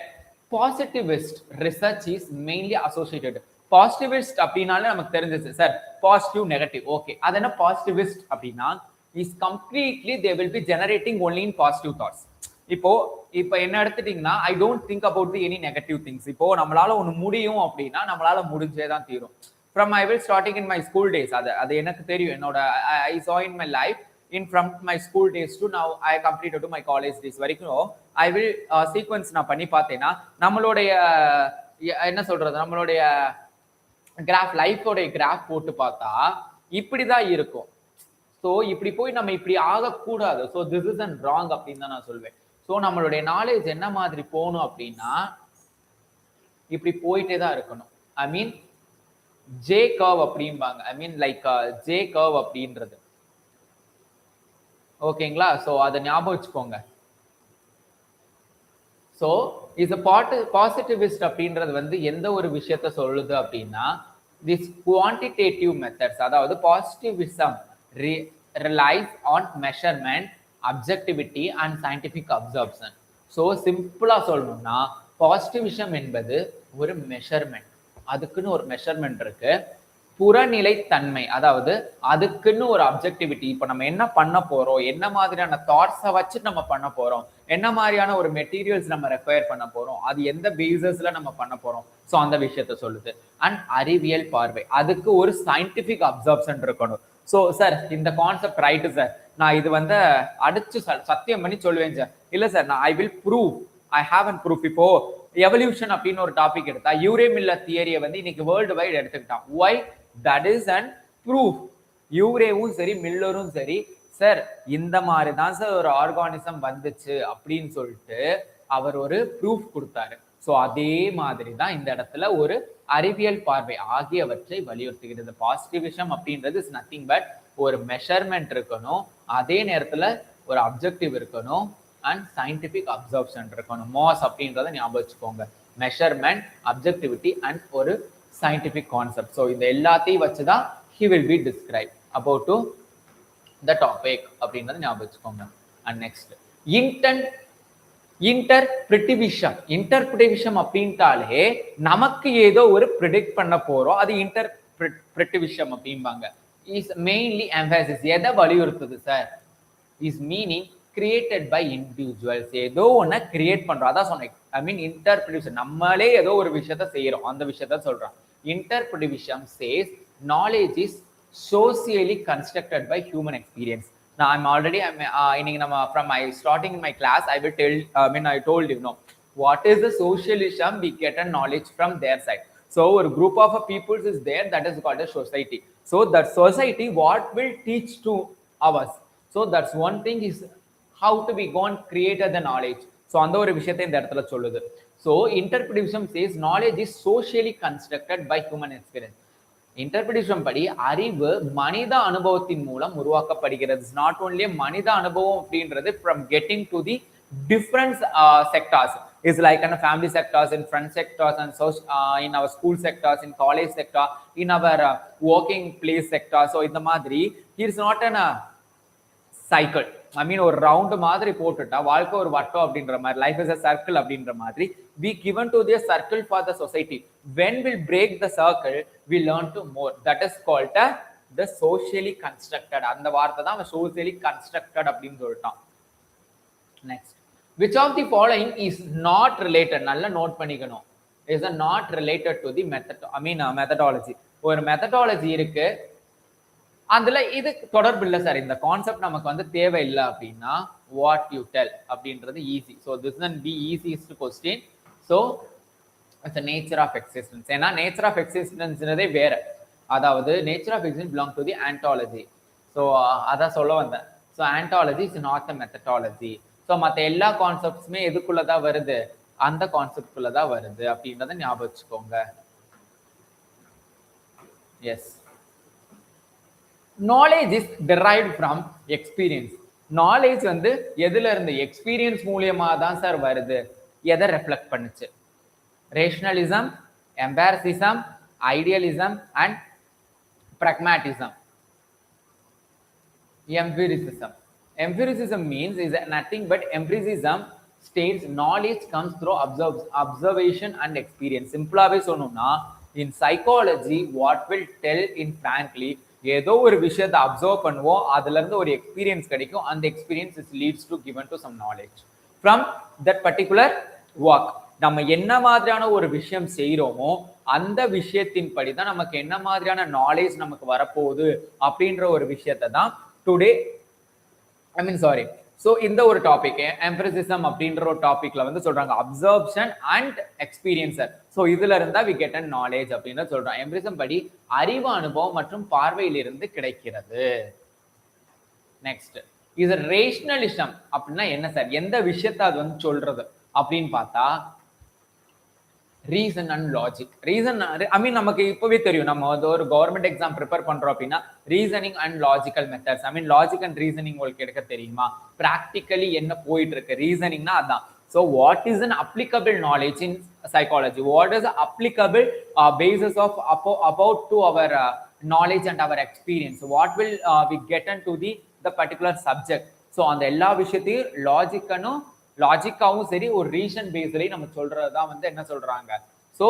positivist research is mainly associated. Positivist அப்படின்னாலே நமக்கு தெரிஞ்சிச்சு சார், பாசிட்டிவ் நெகட்டிவ். ஓகே, அது என்ன பாசிட்டிவிஸ்ட் அப்படின்னா is completely they will be generating only in positive thoughts. இப்போ என்ன எடுத்துட்டீங்கன்னா I don't think about the any negative things. இப்போ நம்மளால ஒன்று முடியும் அப்படின்னா நம்மளால முடிஞ்சே தான் தீரும். From I will starting in my school days, அது எனக்கு தெரியும். என்னோட ஐ சா in my life in from my school days to now I completed to my college days வரைக்கும் ஐ வில் சீக்வன்ஸ் நான் பண்ணி பார்த்தேன்னா நம்மளுடைய என்ன சொல்றது, நம்மளுடைய கிராஃப் லைஃபோடைய கிராஃப் போட்டு பார்த்தா இப்படிதான் இருக்கும். ஸோ இப்படி போய் நம்ம இப்படி ஆகக்கூடாது. So this is and wrong அப்படின்னு தான் நான் சொல்வேன். ஸோ நம்மளுடைய நாலேஜ் என்ன மாதிரி போகணும் அப்படின்னா இப்படி போயிட்டே தான் இருக்கணும். ஐ மீன் ஜே கர்வ் அப்படிம்பாங்க. ஐ மீன் லைக் ஜே கர்வ் அப்படின்றது ஓகேங்களா. ஸோ அதை ஞாபகம் வச்சுக்கோங்க. ஸோ இஸ் பாசிட்டிவிஸ்ட் அப்படின்றது வந்து எந்த ஒரு விஷயத்த சொல்லுது அப்படின்னா திஸ் குவான்டிடேட்டிவ் மெத்தட்ஸ். அதாவது positivism relies on measurement, objectivity and scientific absorption. So சிம்பிளா சொல்லணும்னா பாசிட்டிவிசம் என்பது ஒரு மெஷர்மெண்ட். அதுக்குன்னு ஒரு மெஷர்மெண்ட் இருக்கு. புறநிலை தன்மை, அதாவது அதுக்குன்னு ஒரு அப்ஜெக்டிவிட்டி. இப்போ நம்ம என்ன பண்ண போறோம், என்ன மாதிரியான தாட்ஸை வச்சு நம்ம பண்ண போறோம், என்ன மாதிரியான ஒரு மெட்டீரியல்ஸ் நம்ம ரெக்வயர் பண்ண போறோம், அது எந்த பேசஸ்ல நம்ம பண்ண போறோம். ஸோ அந்த விஷயத்த சொல்லுது. அண்ட் அறிவியல் பார்வை, அதுக்கு ஒரு சயின்டிபிக் அப்சர்ப்ஷன் இருக்கணும். ஸோ சார் இந்த கான்செப்ட் ரைட்டு சார், நான் இது வந்து அடிச்சு சத்தியம் பண்ணி சொல்லுவேன் சார். இல்ல சார் நான் I will prove, I have an proof. இப்போ எவல்யூஷன் அப்படின்னு ஒரு டாபிக் எடுத்தா யூரே மில்லர் தியரியை வந்து இன்னைக்கு வேர்ல்டு வைட் எடுத்துக்கிட்டான். Why? That is and proof. யூரேவும் சரி மில்லரும் சரி சார் இந்த மாதிரி தான் சார் ஒரு ஆர்கானிசம் வந்துச்சு அப்படின்னு சொல்லிட்டு அவர் ஒரு ப்ரூஃப் கொடுத்தாரு. ஸோ அதே மாதிரி தான் இந்த இடத்துல ஒரு அறிவியல் பார்வை ஆகியவற்றை வலியுறுத்துகிறது. பாசிட்டிவிசம் அப்படின்றது இஸ் நத்திங் பட் ஒரு மெஷர்மெண்ட் இருக்கணும், அதே நேரத்துல ஒரு அப்ஜெக்டிவ் இருக்கணும் அண்ட் சயின்டிபிக் அப்சர்வேஷன் இருக்கணும். மாஸ் அப்படின்றத ஞாபகம் வச்சுக்கோங்க. மெஷர்மெண்ட், அப்ஜெக்டிவிட்டி அண்ட் ஒரு scientific concept. So இந்த எல்லாத்தையும் வச்சுதான் he will be described about to the topic அப்படின்றத ஞாபகம் வச்சுக்கோங்க. And next இன்டர்பிரிட்டிவிஷம் அப்படின்ட்டாலே நமக்கு ஏதோ ஒரு ப்ரிடிக்ட் பண்ண போறோம், அது இன்டர்பிரிட்டிவிஷம் அப்படிம்பாங்க. இஸ் மெயின்லி எம்பசிஸ், எதை வலியுறுத்துது சார்? Is meaning created by individuals. ஏதோ ஒன்ன கிரியேட் பண்றோம், அதான் சொன்னேன். ஐ மீன் இன்டர்பிரிட்டிவிஷன், நம்மளே ஏதோ ஒரு விஷயத்த செய்யறோம், அந்த விஷயத்த சொல்றோம். Interpretivism says knowledge is socially constructed by human experience. Now I'm already from my starting in my class I will tell I told you know what is the socialism, we get a knowledge from their side. So a group of peoples is there, that is called a society. So that society what will teach to us, so that's one thing is how to be gone created the knowledge. So அந்த ஒரு விஷயத்தை இந்த இடத்துல சொல்லுது. So interpretation says knowledge is socially constructed by human experience. Interpretation படி அறிவு மனித அனுபவத்தின் மூலம் உருவாக்கப்படுகிறது. நாட் ஓன்லி மனித அனுபவம் அப்படின்றது from getting to the different sectors is like and family sectors, in friend sectors, and in our school sectors, in college sector, in our working place sector. So இந்த மாதிரி it's not an cycle. I mean ஒரு round மாதிரி போட்டுட்டா வாழ்க்கை ஒரு வட்டம் அப்படின்ற மாதிரி, லைஃப் இஸ் அ சர்க்கிள் அப்படின்ற மாதிரி we given to the circle for the society. When we break the circle we learn to more, that is called the socially constructed. அந்த வார்த்தை தான் socially constructed அப்படின்னு சொல்லிட்டான். Next, which of the following is not related? நல்லா note பண்ணிக்கணும். is not related to the method, methodology. ஒரு methodology இருக்கு, அதுல இது தொடர்பு இல்லை சார், இந்த கான்செப்ட் நமக்கு வந்து தேவையில்லை அப்படின்னா வாட் யூ டெல் அப்படின்றது easy. So this is the easiest question. So it's nature of existence. ஏன்னா நேச்சர் ஆஃப் எக்ஸிஸ்டன்ஸ்ன்றதே வேற, அதாவது nature of existence belong to the ontology. So அதான் சொல்ல வந்தேன். So ontology is not a methodology. So மற்ற எல்லா கான்செப்ட்ஸுமே எதுக்குள்ளதான் வருது? அந்த கான்செப்ட்குள்ளதான் வருது அப்படின்றத ஞாபகம் வச்சுக்கோங்க. Yes, knowledge is derived from experience. knowledge வந்து எதுல இருந்து? எக்ஸ்பீரியன்ஸ் மூலியமா தான் சார் வருது. எதை ரெஃப்ளெக்ட் பண்ணுச்சு? Rationalism, empiricism, idealism and pragmatism. empiricism. Empiricism means is nothing but empiricism states knowledge comes through observation and experience. சிம்பிளாவே சொன்னோம்னா in psychology what will tell in frankly, ஏதோ ஒரு விஷயத்தை அப்சர்வ் பண்ணுவோம், அதுல இருந்து ஒரு எக்ஸ்பீரியன்ஸ் கிடைக்கும், அந்த experience is leads to given to some knowledge from that particular work. நம்ம என்ன மாதிரியான ஒரு விஷயம் செய்யறோமோ அந்த விஷயத்தின் படி தான் நமக்கு என்ன மாதிரியான நாலேஜ் நமக்கு வரப்போகுது அப்படின்ற ஒரு விஷயத்தை தான் டுடே ஸோ இந்த ஒரு டாபிக் எம்பரிசிசம் அப்படின்ற ஒரு டாபிக்ல வந்து சொல்றாங்க அப்சர்ப்ஷன் அண்ட் எக்ஸ்பீரியன்சர். ஸோ இதுல இருந்தா வி கெட் அண்ட் நாலேஜ் அப்படின்னு சொல்றோம். எம்பரிசிசம் படி அறிவு, அனுபவம் மற்றும் பார்வையிலிருந்து கிடைக்கிறது. நெக்ஸ்ட், இது ரேஷனலிசம் அப்படின்னா என்ன சார்? எந்த விஷயத்த அது வந்து சொல்றது அப்படின்னு பார்த்தா ரீசன் அண்ட் லாஜிக். ரீசன் நமக்கு இப்பவே தெரியும், நம்ம வந்து ஒரு கவர்மெண்ட் எக்ஸாம் ப்ரிப்பேர் பண்றோம் அப்படின்னா reasoning and logical methods, logic and reasoning உங்களுக்கு எடுக்க தெரியுமா? ப்ராக்டிக்கலி என்ன போயிட்டு இருக்கு? ரீசனிங்னா அதான். So what is an applicable knowledge in psychology? What is applicable basis of about to our knowledge and our experience? What will we get an to the particular subject? So அந்த எல்லா விஷயத்தையும் லாஜிக்காவும் சரி ஒரு ரீசன் பேஸ்லயும் நம்ம சொல்றதுதான் வந்து என்ன சொல்றாங்க? So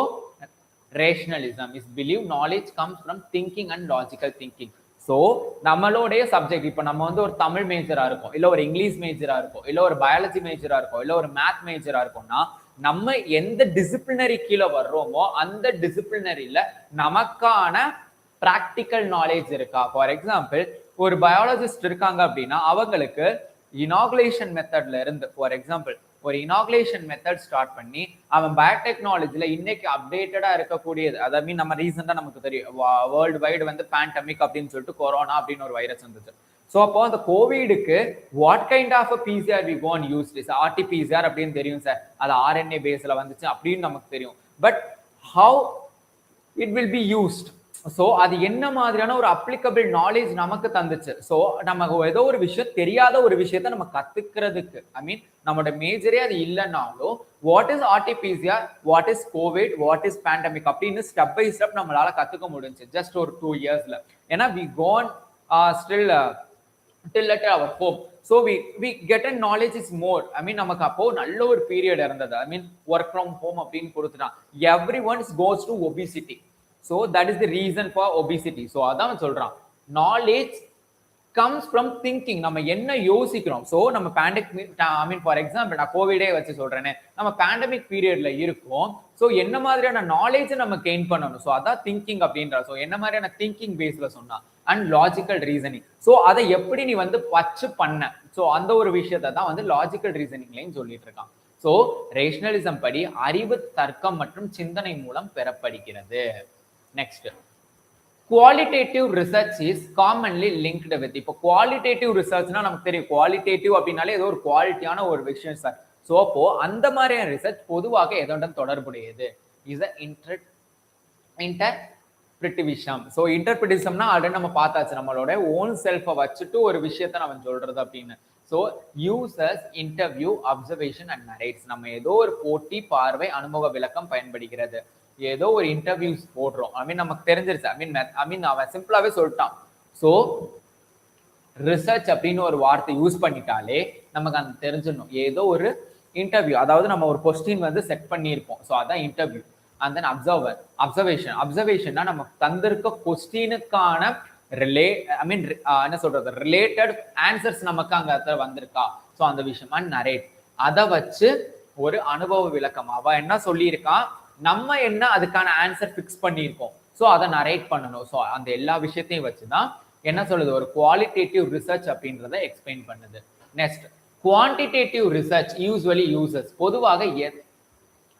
rationalism is believe knowledge comes from thinking and logical thinking. So நம்மளுடைய சப்ஜெக்ட், இப்போ நம்ம வந்து ஒரு தமிழ் மேஜரா இருக்கும், இல்லை ஒரு இங்கிலீஷ் மேஜரா இருக்கும், இல்லை ஒரு பயாலஜி மேஜரா இருக்கும், இல்லை ஒரு மேத் மேஜரா இருக்கும்னா நம்ம எந்த டிசிப்ளினரி கீழே வர்றோமோ அந்த டிசிப்ளினரியில நமக்கான ப்ராக்டிக்கல் நாலேஜ் இருக்கா? ஃபார் எக்ஸாம்பிள் ஒரு பயாலஜிஸ்ட் இருக்காங்க அப்படின்னா அவங்களுக்கு இனாகுலேஷன் மெத்தட்ல இருந்து, ஃபார் எக்ஸாம்பிள் ஒரு இனாகுலேஷன் மெத்தட் ஸ்டார்ட் பண்ணி அவன் பயோடெக்னாலஜில இன்னைக்கு அப்டேட்டடா இருக்கக்கூடியது, அதாவது நம்ம ரீசெண்டா நமக்கு தெரியும் வேர்ல்டு வைடு வந்து பேண்டமிக் அப்படின்னு சொல்லிட்டு கொரோனா அப்படின்னு ஒரு வைரஸ் வந்துச்சு. ஸோ அப்போ அந்த கோவிடுக்கு what kind of PCR we gone use RTPCR அப்படின்னு தெரியும் சார், அது ஆர்என்ஏ பேஸ்ல வந்துச்சு அப்படின்னு நமக்கு தெரியும். But how it will be used, so அது என்ன மாதிரியான ஒரு அப்ளிகபிள் நாலேஜ் நமக்கு தந்துச்சு. ஸோ நமக்கு ஏதோ ஒரு விஷயம் தெரியாத ஒரு விஷயத்த நம்ம கத்துக்கிறதுக்கு, ஐ மீன் நம்மளோட மேஜரே அது இல்லைன்னாலும் what is RTPCR, what is COVID, what is pandemic அப்படின்னு ஸ்டெப் பை ஸ்டெப் நம்மளால கத்துக்க முடிஞ்சு ஜஸ்ட் ஒரு 2 yearsல. ஏன்னா we gone still till at our home, so we get a knowledge is more. I mean நமக்கு அப்போ நல்ல ஒரு பீரியட் இருந்தது. I mean work from home அப்படின்னு கொடுத்துட்டான். everyone goes to obesity, so that is the reason for obesity. so அதான் சொல்றான், knowledge comes from thinking. நம்ம என்ன யோசிக்கிறோம். ஸோ நம்ம pandemic, I mean for example நான் கோவிடே வச்சு சொல்றேனே, நம்ம பேண்டமிக் பீரியட்ல இருக்கோம். ஸோ என்ன மாதிரியான நாலேஜ் நம்ம கெயின் பண்ணணும். ஸோ அதான் திங்கிங் அப்படின்ற. ஸோ என்ன மாதிரியான திங்கிங் பேஸ்ல சொன்னா அண்ட் லாஜிக்கல் ரீசனிங். ஸோ அதை எப்படி நீ வந்து வச்சு பண்ண, ஸோ அந்த ஒரு விஷயத்தை தான் வந்து லாஜிக்கல் ரீசனிங்லையும் சொல்லிட்டு இருக்கான். ஸோ ரேஷனலிசம் படி அறிவு தர்க்கம் மற்றும் சிந்தனை மூலம் பெறப்படுகிறது. Next, qualitative research is commonly linked with. இப்போ குவாலிட்டேட்டிவ் ரிசர்ச்னா நமக்கு தெரியும், குவாலிட்டேட்டிவ் அப்படின்னாலே ஏதோ ஒரு குவாலிட்டியான ஒரு விஷயம் சார். ஸோ அப்போ அந்த மாதிரியான ரிசர்ச் பொதுவாக எதோடன் தொடர்புடையது, இஸ் இன்டர்பிரிட்டிவிசம். ஸோ இன்டர்பிரிட்டிவிசம்னா ஆல்ரெடி நம்ம பார்த்தாச்சு, நம்மளோட ஓன் செல்ஃபை வச்சுட்டு ஒரு விஷயத்த நம்ம சொல்றது அப்படின்னு. So users interview observation and narrates. நம்ம ஏதோ ஒரு போட்டி, பார்வை, அனுபவ விளக்கம் பயன்படுகிறது. ஏதோ ஒரு இன்டர்வியூஸ் போடுறோம், ஐ மீன் நமக்கு தெரிஞ்சிருச்சு. ஐ மீன் அவன் சிம்பிளாவே சொல்லிட்டான். ஸோ ரிசர்ச் அப்படின்னு ஒரு வார்த்தை யூஸ் பண்ணிட்டாலே நமக்கு அந்த தெரிஞ்சிடணும். ஏதோ ஒரு இன்டர்வியூ, அதாவது நம்ம ஒரு கொஸ்டின் வந்து செட் பண்ணியிருப்போம். ஸோ அதான் இன்டர்வியூ. அண்ட் தென் அப்சர்வேஷன்னா நம்ம தந்திருக்க கொஸ்டினுக்கான என்ன சொல்றது, ரிலேட்டட் ஆன்சர்ஸ் நமக்கு அங்க வந்திருக்கா, ஸோ அந்த விஷயம். அண்ட் நரேட், அதை வச்சு ஒரு அனுபவ விளக்கம். அவ என்ன சொல்லியிருக்கான், நம்ம என்ன அதுக்கான ஆன்சர் ஃபிக்ஸ் பண்ணியிருக்கோம், ஸோ அதை நரேட் பண்ணணும். ஸோ அந்த எல்லா விஷயத்தையும் வச்சுதான் என்ன சொல்லுது, ஒரு குவாலிட்டேட்டிவ் ரிசர்ச் அப்படின்றத எக்ஸ்பிளைன் பண்ணுது. Next, quantitative research usually uses. பொதுவாக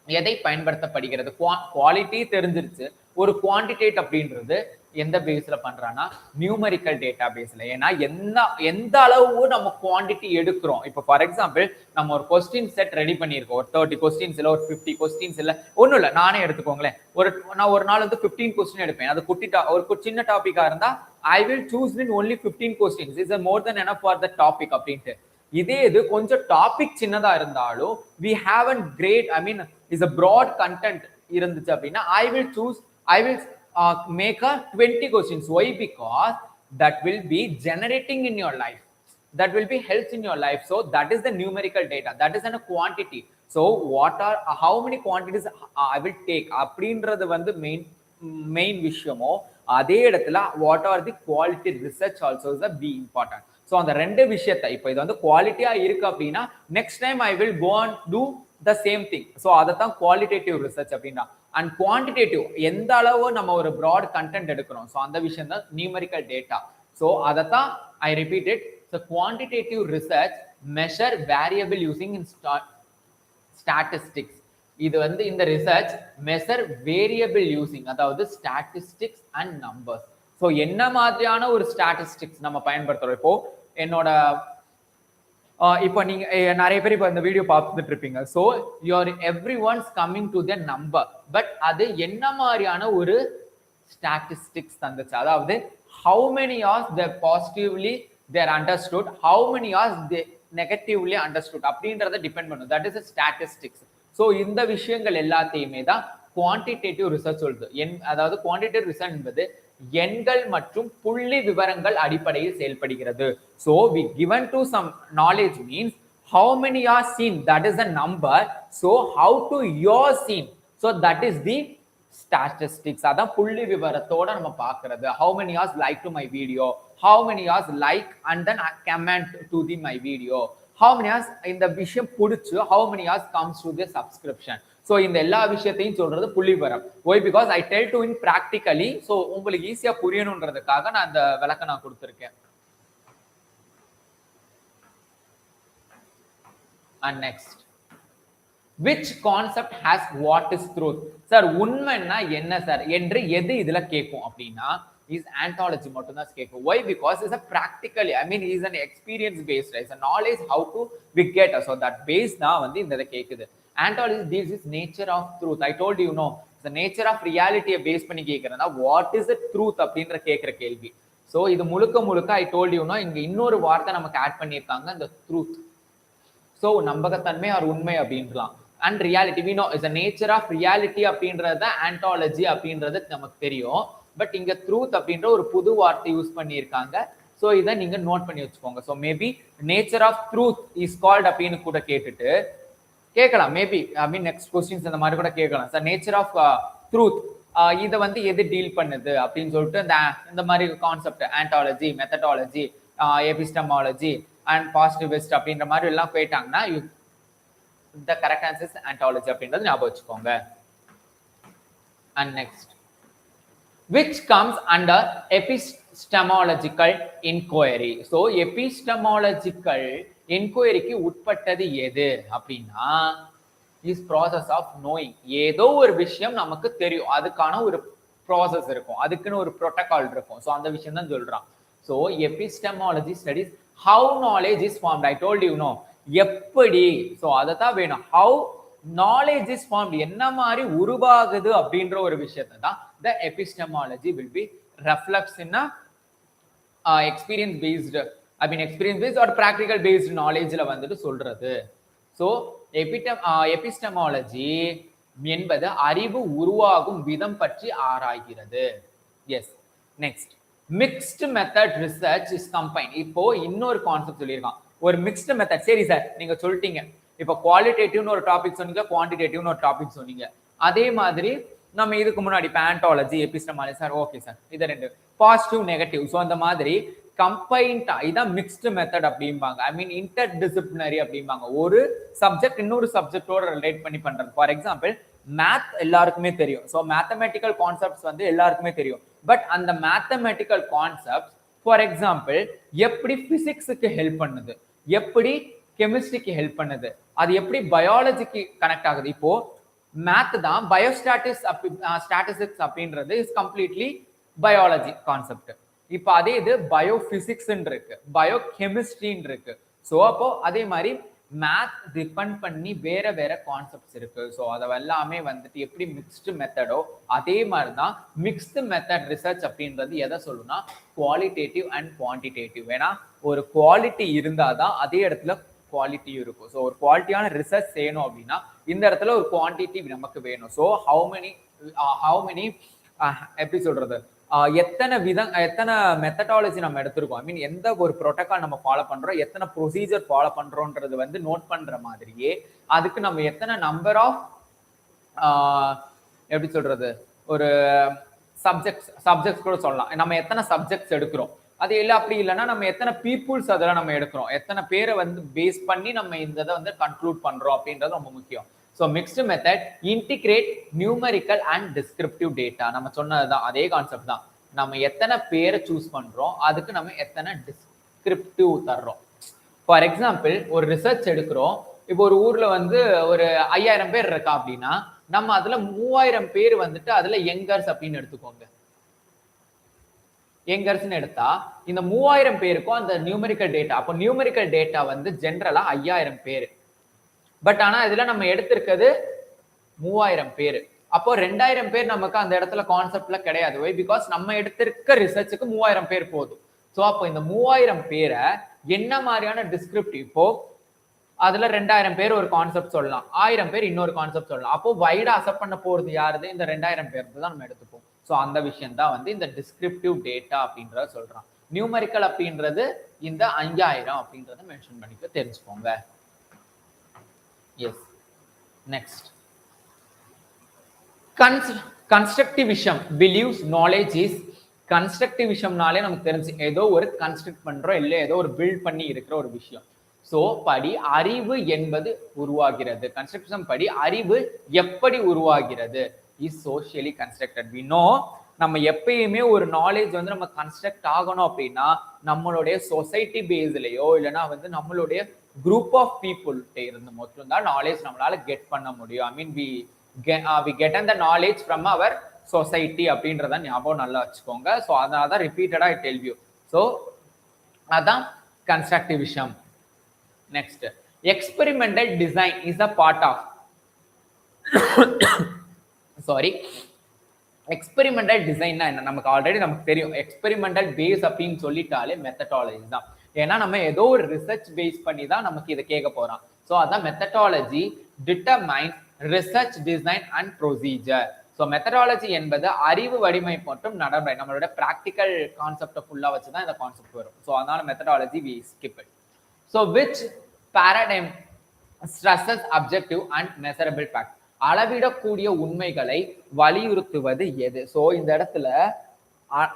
எதை பயன்படுத்தப்படுகிறது, குவாலிட்டி தெரிஞ்சிருச்சு. ஒரு குவான்டிடேட் அப்படின்றது எந்த பேஸ்ல பண்றான்னா நியூமரிக்கல் டேட்டா பேஸ்ல. ஏன்னா எந்த அளவு நம்ம குவான்டிட்டி எடுக்கிறோம். இப்போ ஃபார் எக்ஸாம்பிள் நம்ம ஒரு கொஸ்டின் செட் ரெடி பண்ணியிருக்கோம், ஒரு 30 கொஸ்டின்ஸ் இல்லை, ஒரு 50 கொஸ்டின்ஸ் இல்லை, ஒன்றும் இல்லை, நானே எடுத்துக்கோங்களேன். நான் ஒரு நாள் வந்து 15 கொஸ்டின் எடுப்பேன். அது ஒரு சின்ன டாபிக்கா இருந்தா I will choose in only 15 questions, is more then enough for the topic அப்படின்ட்டு. இதே இது கொஞ்சம் டாபிக் சின்னதா இருந்தாலும் we have a great, I mean is a broad content இருந்துச்சு அப்படின்னா I will make a 20 questions. Why? Because that will be generating in your life, that will be helps in your life. So that is the numerical data, that is a quantity. So how many quantities I will take அப்படின்றது வந்து main விஷயமோ, அதே இடத்துல what are the quality research also is the be important. So அந்த ரெண்டு விஷயத்தை, இப்போ இது வந்து குவாலிட்டியா இருக்கு அப்படின்னா next time I will go and do the same thing. So அதை தான் குவாலிட்டேட்டிவ் ரிசர்ச் அப்படின்னா. அண்ட் குவான்டிடேட்டிவ், எந்த அளவு நம்ம ஒரு ப்ராட் கண்டென்ட் எடுக்கிறோம், ஸோ அந்த விஷயம் தான் நியூமரிக்கல் டேட்டா. ஸோ அதை தான் I repeat it. So quantitative research measure variable using in statistics. இது வந்து இந்த ரிசர்ச் மெஷர் வேரியபிள் யூசிங், அதாவது ஸ்டாட்டிஸ்டிக்ஸ் அண்ட் நம்பர்ஸ். ஸோ என்ன மாதிரியான ஒரு ஸ்டாட்டிஸ்டிக்ஸ் நம்ம பயன்படுத்துறோம். இப்போ நீங்க நிறைய பேர் இப்போ இந்த வீடியோ பார்த்துட்டு இருப்பீங்க. So you're every ones coming to the number, but அது என்ன மாதிரியான ஒரு ஸ்டாட்டிஸ்டிக்ஸ் தந்துச்சு, அதாவது how many hours they positively their understood, how many hours they negatively understood அப்படின்றத டிபெண்ட் பண்ணும். That is statistics. ஸோ இந்த விஷயங்கள் எல்லாத்தையுமே தான் குவான்டிடேட்டிவ் ரிசர்ச் சொல்லுது. அதாவது குவான்டிடேட்டிவ் ரிசர்ச் என்பது எண்கள் மற்றும் புள்ளி விவரங்கள் அடிப்படையில் செயல்படுகிறது. So we given to some knowledge means how many are seen, that is the number. So how to your seen, so that is the statistics. அதான் புள்ளி விவரத்தோட நம்ம பார்க்கிறது. How many hours like to my video, how many hours like and then comment to the my video, how many hours இந்த விஷயம் பிடிச்சு, how many hours comes to the subscription. So இந்த எல்லா விஷயத்தையும் சொல்றது புள்ளி விவரம். Why? Because I tell to in practically. So உங்களுக்கு ஈஸியா புரியணுன்றதுக்காக நான் அந்த விளக்கம் நான் கொடுத்துருக்கேன். And next, which concept has what is truth? Sir உண்மைன்னா என்ன சார் என்று எது இதுல கேட்கும் அப்படின்னா, இஸ் ஆண்டாலஜி மட்டும் தான் கேட்கும். Why? Because is a practically, I mean is an experience based, is a knowledge how do we get. So that base தான் வந்து இந்த இதை கேட்குது. Ontology deals is nature of truth. I told you no the nature ஆஃப் ரியாலிட்டியை base பண்ணி கேட்கறதா what is the truth அப்படின்ற கேட்குற கேள்வி. ஸோ இது முழுக்க முழுக்க ஐ டோல்ட் யூ நோ இங்க இன்னொரு வார்த்தை நமக்கு ஆட் பண்ணியிருக்காங்க, இந்த ட்ரூத். ஸோ நம்பகத்தன்மை ஒரு உண்மை அப்படின்றான். And reality we know is the nature of reality அப்படின்றத ஆண்டாலஜி அப்படின்றது நமக்கு தெரியும். பட் இங்க ட்ரூத் அப்படின்ற ஒரு புது வார்த்தை யூஸ் பண்ணியிருக்காங்க. ஸோ இதை நீங்க நோட் பண்ணி வச்சுக்கோங்க. So maybe nature of truth is called அப்படின்னு கூட கேட்டுட்டு கேட்கலாம். Maybe I mean next questions இந்த மாதிரி கூட கேட்கலாம். சார் நேச்சர் ஆஃப் ட்ரூத் இதை வந்து எது டீல் பண்ணுது அப்படின்னு சொல்லிட்டு இந்த மாதிரி concept ontology, methodology, epistemology and positivist அப்படின்ற மாதிரி எல்லாம் போயிட்டாங்கன்னா the correct answer is ontology அப்படின்றது ஞாபகம் வச்சுக்கோங்க. And next, which comes under epistemological inquiry. So epistemological inquiry க்கு உட்பட்டது எது அப்படின்னா is process of knowing. ஏதோ ஒரு விஷயம் நமக்கு தெரியும், அதுக்கான ஒரு ப்ராசஸ் இருக்கும், அதுக்குன்னு ஒரு ப்ரோட்டோகால் இருக்கும். ஸோ அந்த விஷயம் தான் சொல்றான். So epistemology studies how knowledge is formed. I told you no, எப்படி. ஸோ அதை தான் வேணும். ஹவு நாலேஜ் இஸ் ஃபார்ம்ட், என்ன மாதிரி உருவாகுது அப்படின்ற ஒரு விஷயத்தை தான் the epistemology will be reflects in experience based, I mean experience based or practical based நாலேஜ்ல வந்துட்டு சொல்றது. ஸோ எபிஸ்டமாலஜி என்பது அறிவு உருவாகும் விதம் பற்றி ஆராய்கிறது. Yes. Next, mixed method research is combine. இப்போ இன்னொரு கான்செப்ட் சொல்லியிருக்கான், ஒரு மிக்ஸ்டு மெத்தட். சரி சார், நீங்க சொல்லிட்டீங்க, இப்போ குவாலிட்டேட்டிவ்னு ஒரு டாபிக் சொன்னீங்க, குவான்டிடேட்டிவ்னு ஒரு டாபிக் சொன்னீங்க. அதே மாதிரி நம்ம இதுக்கு முன்னாடி ontology, epistemology, sir okay sir, இது ரெண்டு பாசிட்டிவ் நெகட்டிவ். ஸோ அந்த மாதிரி கம்பைன்டா இதான் மிக்ஸ்டு மெத்தட் அப்படிம்பாங்க. ஐ மீன் இன்டர் டிசிப்ளினரி அப்படிம்பாங்க. ஒரு சப்ஜெக்ட் இன்னொரு சப்ஜெக்டோட ரிலேட் பண்ணி பண்றது. ஃபார் எக்ஸாம்பிள் மேத் எல்லாருக்குமே தெரியும். ஸோ மேத்தமெட்டிக்கல் கான்செப்ட்ஸ் வந்து எல்லாருக்குமே தெரியும். பட் அந்த மேத்தமெட்டிக்கல் கான்செப்ட்ஸ் ஃபார் எக்ஸாம்பிள் எப்படி பிசிக்ஸுக்கு ஹெல்ப் பண்ணுது, எப்படி கெமிஸ்ட்ரிக்கு ஹெல்ப் பண்ணுது, அது எப்படி பயாலஜிக்கு கனெக்ட் ஆகுது. இப்போ மேத் தான் ஸ்டாட்டிஸ்டிக்ஸ் அப்படின்றது இஸ் கம்ப்ளீட்லி பயாலஜி கான்செப்ட். இப்போ அதே இது பயோபிசிக்ஸ் இருக்கு, பயோ கெமிஸ்ட்ரின்னு இருக்கு. ஸோ அப்போ அதே மாதிரி மேத் டிபெண்ட் பண்ணி வேற வேற கான்செப்ட்ஸ் இருக்கு. ஸோ அதை எல்லாமே வந்துட்டு எப்படி மிக்ஸ்டு மெத்தடோ அதே மாதிரி தான் மிக்ஸ்டு மெத்தட் ரிசர்ச் அப்படின்றது எதை சொல்லுன்னா குவாலிட்டேட்டிவ் அண்ட் குவான்டிடேட்டிவ். ஏன்னா ஒரு குவாலிட்டி இருந்தாதான் அதே இடத்துல குவாலிட்டியும் இருக்கும். ஸோ ஒரு குவாலிட்டியான ரிசர்ச் செய்யணும் அப்படின்னா இந்த இடத்துல ஒரு குவான்டிட்டி நமக்கு வேணும். ஸோ ஹவு மெனி எப்படி சொல்றது, எத்தனை மெத்தடாலஜி நம்ம எடுத்திருக்கோம், ஐ மீன் எந்த ஒரு ப்ரோட்டோகால் நம்ம ஃபாலோ பண்றோம், எத்தனை ப்ரொசீஜர் ஃபாலோ பண்றோன்றது வந்து நோட் பண்ற மாதிரியே அதுக்கு நம்ம எத்தனை நம்பர் ஆஃப் எப்படி சொல்றது ஒரு சப்ஜெக்ட்ஸ் கூட சொல்லலாம். நம்ம எத்தனை சப்ஜெக்ட்ஸ் எடுக்கிறோம், அது இல்லை அப்படி இல்லைன்னா நம்ம எத்தனை பீப்புள்ஸ் அதெல்லாம் நம்ம எடுக்கிறோம், எத்தனை பேரை வந்து பேஸ் பண்ணி நம்ம இந்த இதை வந்து கன்க்ளூட் பண்றோம் அப்படின்றது ரொம்ப முக்கியம். So mixed method integrate numerical and descriptive data. நம்ம சொன்னதுதான் அதே கான்செப்ட் தான். நம்ம எத்தனை பேரை சூஸ் பண்றோம், அதுக்கு நம்ம எத்தனை டிஸ்கிரிப்டிவ் தர்றோம். ஃபார் எக்ஸாம்பிள் ஒரு ரிசர்ச் எடுக்கிறோம், இப்போ ஒரு ஊர்ல வந்து ஒரு 5000 பேர் இருக்கா அப்படின்னா நம்ம அதுல 3000 பேர் வந்துட்டு அதுல யங்கர்ஸ் அப்படின்னு எடுத்துக்கோங்க. யங்கர்ஸ்ன்னு எடுத்தா இந்த 3000 பேருக்கும் அந்த நியூமரிக்கல் டேட்டா, அப்போ நியூமரிக்கல் டேட்டா வந்து ஜென்ரலா 5000 பேர். பட் ஆனா இதுல நம்ம எடுத்திருக்கிறது 3000 பேர். அப்போ 2000 பேர் நமக்கு அந்த இடத்துல கான்செப்ட்ல கிடையாது. வை? பிகாஸ் நம்ம எடுத்திருக்க ரிசர்ச்சுக்கு 3000 பேர் போதும். ஸோ அப்போ இந்த 3000 பேரை என்ன மாதிரியான டிஸ்கிரிப்டிவ், இப்போ அதுல 2000 பேர் ஒரு கான்செப்ட் சொல்லலாம், 1000 பேர் இன்னொரு கான்செப்ட் சொல்லலாம். அப்போ வைடா அக்செப்ட் பண்ண போறது யாருது, இந்த 2000 பேர் தான் நம்ம எடுத்துப்போம். ஸோ அந்த விஷயம் தான் வந்து இந்த டிஸ்கிரிப்டிவ் டேட்டா அப்படின்றத சொல்றான். நியூமரிக்கல் அப்படின்றது இந்த 5000 அப்படின்றத மென்ஷன் பண்ணிக்க தெரிஞ்சுக்கோங்க. Yes. Next, constructivism believes knowledge is. கன்ஸ்ட்ரக்டிவிசம்னாலே நமக்கு தெரிஞ்சு ஏதோ ஒரு கன்ஸ்ட்ரக்ட் பண்றோம், இல்லை ஏதோ ஒரு பில்ட் பண்ணி இருக்கிற ஒரு விஷயம். ஸோ படி அறிவு என்பது உருவாகிறது. கன்ஸ்ட்ரக்டிவிசம் படி அறிவு எப்படி உருவாகிறது is socially constructed. We know நம்ம எப்பயுமே ஒரு நாலேஜ் வந்து நம்ம கன்ஸ்ட்ரக்ட் ஆகணும் அப்படின்னா நம்மளுடைய சொசைட்டி பேஸ்லயோ இல்லைன்னா வந்து நம்மளுடைய குரூப் ஆஃப் பீப்புள் இருந்து மட்டும்தான் நாலேஜ் நம்மளால கெட் பண்ண முடியும். I mean we get the knowledge from our society அப்படின்றத ஞாபகம் நல்லா வச்சுக்கோங்க. ஸோ அதனால தான் ரிப்பீட்டடா ஐ டெல் யூ. ஸோ அதான் constructivism. Next, experimental design is a part of sorry experimental டிசைன்னா என்ன, நமக்கு ஆல்ரெடி நமக்கு தெரியும். எக்ஸ்பெரிமெண்டல் பேஸ் அப்படின்னு சொல்லிட்டாலே மெத்தடாலஜி தான். ஏன்னா நம்ம ஏதோ ஒரு ரிசர்ச் பேஸ் பண்ணி தான் நமக்கு இதை கேட்க போறோம். ஸோ அதான் methodology determines research design and procedure. So methodology என்பது அறிவு வடிவமைப்பு மற்றும் நடைமுறை, நம்மளோட ப்ராக்டிக்கல் கான்செப்டை ஃபுல்லா வச்சு தான் இந்த கான்செப்ட் வரும். ஸோ அதனால methodology we skip it. So which paradigm stresses objective and measurable fact, அளவிடக்கூடிய உண்மைகளை வலியுறுத்துவது எது? ஸோ இந்த இடத்துல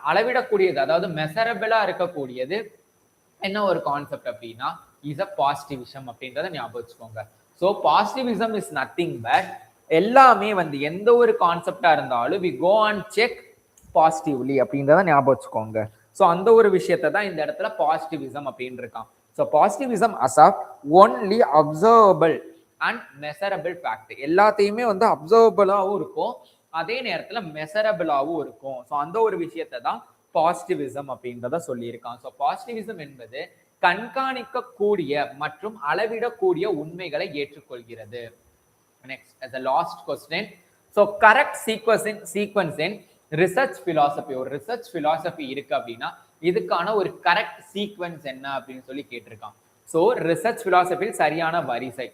அளவிடக்கூடியது, அதாவது மெசரபிளா இருக்கக்கூடியது என்ன ஒரு கான்செப்ட் அப்படின்னா இஸ் அ பாசிட்டிவிசம் அப்படின்றத ஞாபகம் வச்சுக்கோங்க. So positivism is nothing but எல்லாமே வந்து எந்த ஒரு கான்செப்டா இருந்தாலும் we go and check positively அப்படின்றத ஞாபகம் வச்சுக்கோங்க. ஸோ அந்த ஒரு விஷயத்தை தான் இந்த இடத்துல பாசிட்டிவிசம் அப்படின்னு இருக்கான். So positivism as of only observable and measurable fact, எல்லாத்தையுமே வந்து அப்சர்வபிளாகவும் இருக்கும், அதே நேரத்தில் மெசரபிளாகவும் இருக்கும். ஸோ அந்த ஒரு விஷயத்தை தான் பாசிட்டிவிசம் அப்படின்றத சொல்லியிருக்கான். ஸோ பாசிட்டிவிசம் என்பது கண்காணிக்கக்கூடிய மற்றும் அளவிடக்கூடிய உண்மைகளை ஏற்றுக்கொள்கிறது. Next, as a last question, so correct sequence in research philosophy, ஒரு ரிசர்ச் philosophy இருக்கு அப்படின்னா இதுக்கான ஒரு கரெக்ட் சீக்வன்ஸ் என்ன அப்படின்னு சொல்லி கேட்டிருக்கான். ஸோ ரிசர்ச் philosophy சரியான வரிசை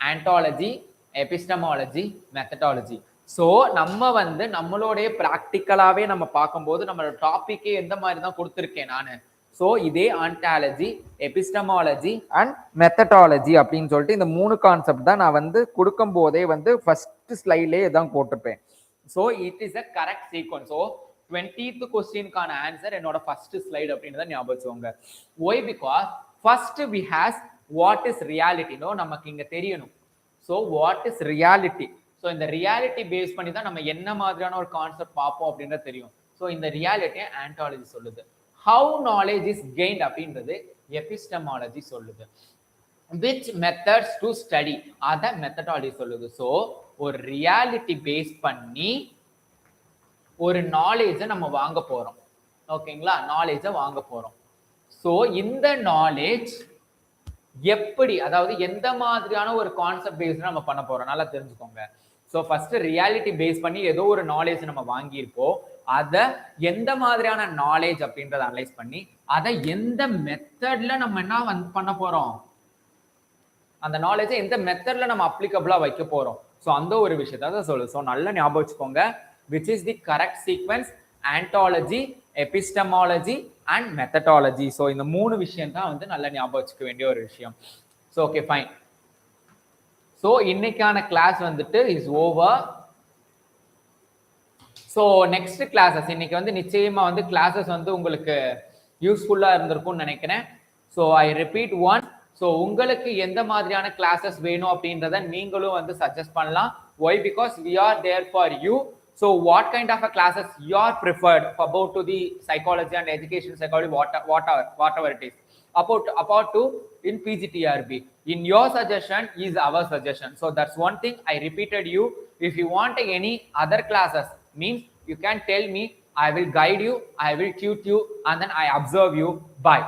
ஆன்டாலஜி, எபிஸ்டமாலஜி, மெத்தடாலஜி. ஸோ நம்ம வந்து நம்மளுடைய ப்ராக்டிக்கலாவே நம்ம பார்க்கும்போது நம்மளோட டாபிக்கே எந்த மாதிரி தான் கொடுத்துருக்கேன் நான். ஸோ இதே ஆன்டாலஜி, எபிஸ்டமாலஜி அண்ட் மெத்தடாலஜி அப்படின்னு சொல்லிட்டு இந்த 3 கான்செப்ட் தான் நான் வந்து கொடுக்கும் போதே வந்து ஃபர்ஸ்ட் ஸ்லைட்லேயே தான் போட்டிருப்பேன். So it is a correct sequence. So 20th கொஸ்டினுக்கான ஆன்சர் என்னோட ஃபர்ஸ்ட் ஸ்லைட் அப்படின்றத ஞாபகம் வச்சுக்கோங்க. Why because first we has what is ரியாலிட்டினோ நமக்கு இங்க தெரியணும். So what is reality, so இந்த ரியாலிட்டி பேஸ் பண்ணி தான் நம்ம என்ன மாதிரியான ஒரு கான்செப்ட் பார்ப்போம் அப்படின்றது தெரியும். ஸோ இந்த ரியாலிட்டியை ஆன்டாலஜி சொல்லுது. ஹவு நாலேஜ் இஸ் கெயின்ட் அப்படின்றது எபிஸ்டமாலஜி சொல்லுது. விச் மெத்தட்ஸ் டு ஸ்டடி அத மெத்தடாலஜி சொல்லுது. ஸோ ஒரு ரியாலிட்டி பேஸ் பண்ணி ஒரு நாலேஜை நம்ம வாங்க போறோம். ஓகேங்களா, நாலேஜை வாங்க போறோம். ஸோ இந்த நாலேஜ் எப்படி, அதாவது எந்த மாதிரியான ஒரு கான்செப்ட் பேஸ் நம்ம பண்ண போறோம் நல்லா தெரிஞ்சுக்கோங்க. ஸோ ஃபர்ஸ்ட் ரியாலிட்டி பேஸ் பண்ணி ஏதோ ஒரு நாலேஜ் நம்ம வாங்கியிருப்போம், அதை எந்த மாதிரியான நாலேஜ் அப்படின்றத அனலைஸ் பண்ணி அதை எந்த மெத்தட்ல நம்ம என்ன பண்ண போறோம், அந்த நாலேஜை எந்த மெத்தட்ல நம்ம அப்ளிகபிளா வைக்க போறோம். ஸோ அந்த ஒரு விஷயத்த சொல்லு. ஸோ நல்லா ஞாபகம் வச்சுக்கோங்க. Which is the correct sequence, ontology, epistemology and methodology. So இந்த 3 விஷயம் தான் வந்து நல்லா ஞாபகம் வச்சுக்க வேண்டிய ஒரு விஷயம். So okay fine. ஸோ இன்னைக்கான கிளாஸ் வந்துட்டு is over. So next classes இன்னைக்கு வந்து நிச்சயமா வந்து கிளாஸஸ் வந்து உங்களுக்கு யூஸ்ஃபுல்லா இருந்திருக்கும்னு நினைக்கிறேன். So I repeat one. So உங்களுக்கு எந்த மாதிரியான கிளாஸஸ் வேணும் அப்படின்றத நீங்களும் வந்து சஜஸ்ட் பண்ணலாம். Why because we are there for you. So what kind of a classes you are preferred about to the psychology and education psychology, whatever it is, about to in PGTRB, in your suggestion is our suggestion. So that's one thing I repeated you. If you want any other classes means you can tell me, I will guide you, I will tutor you, and then I observe you. Bye.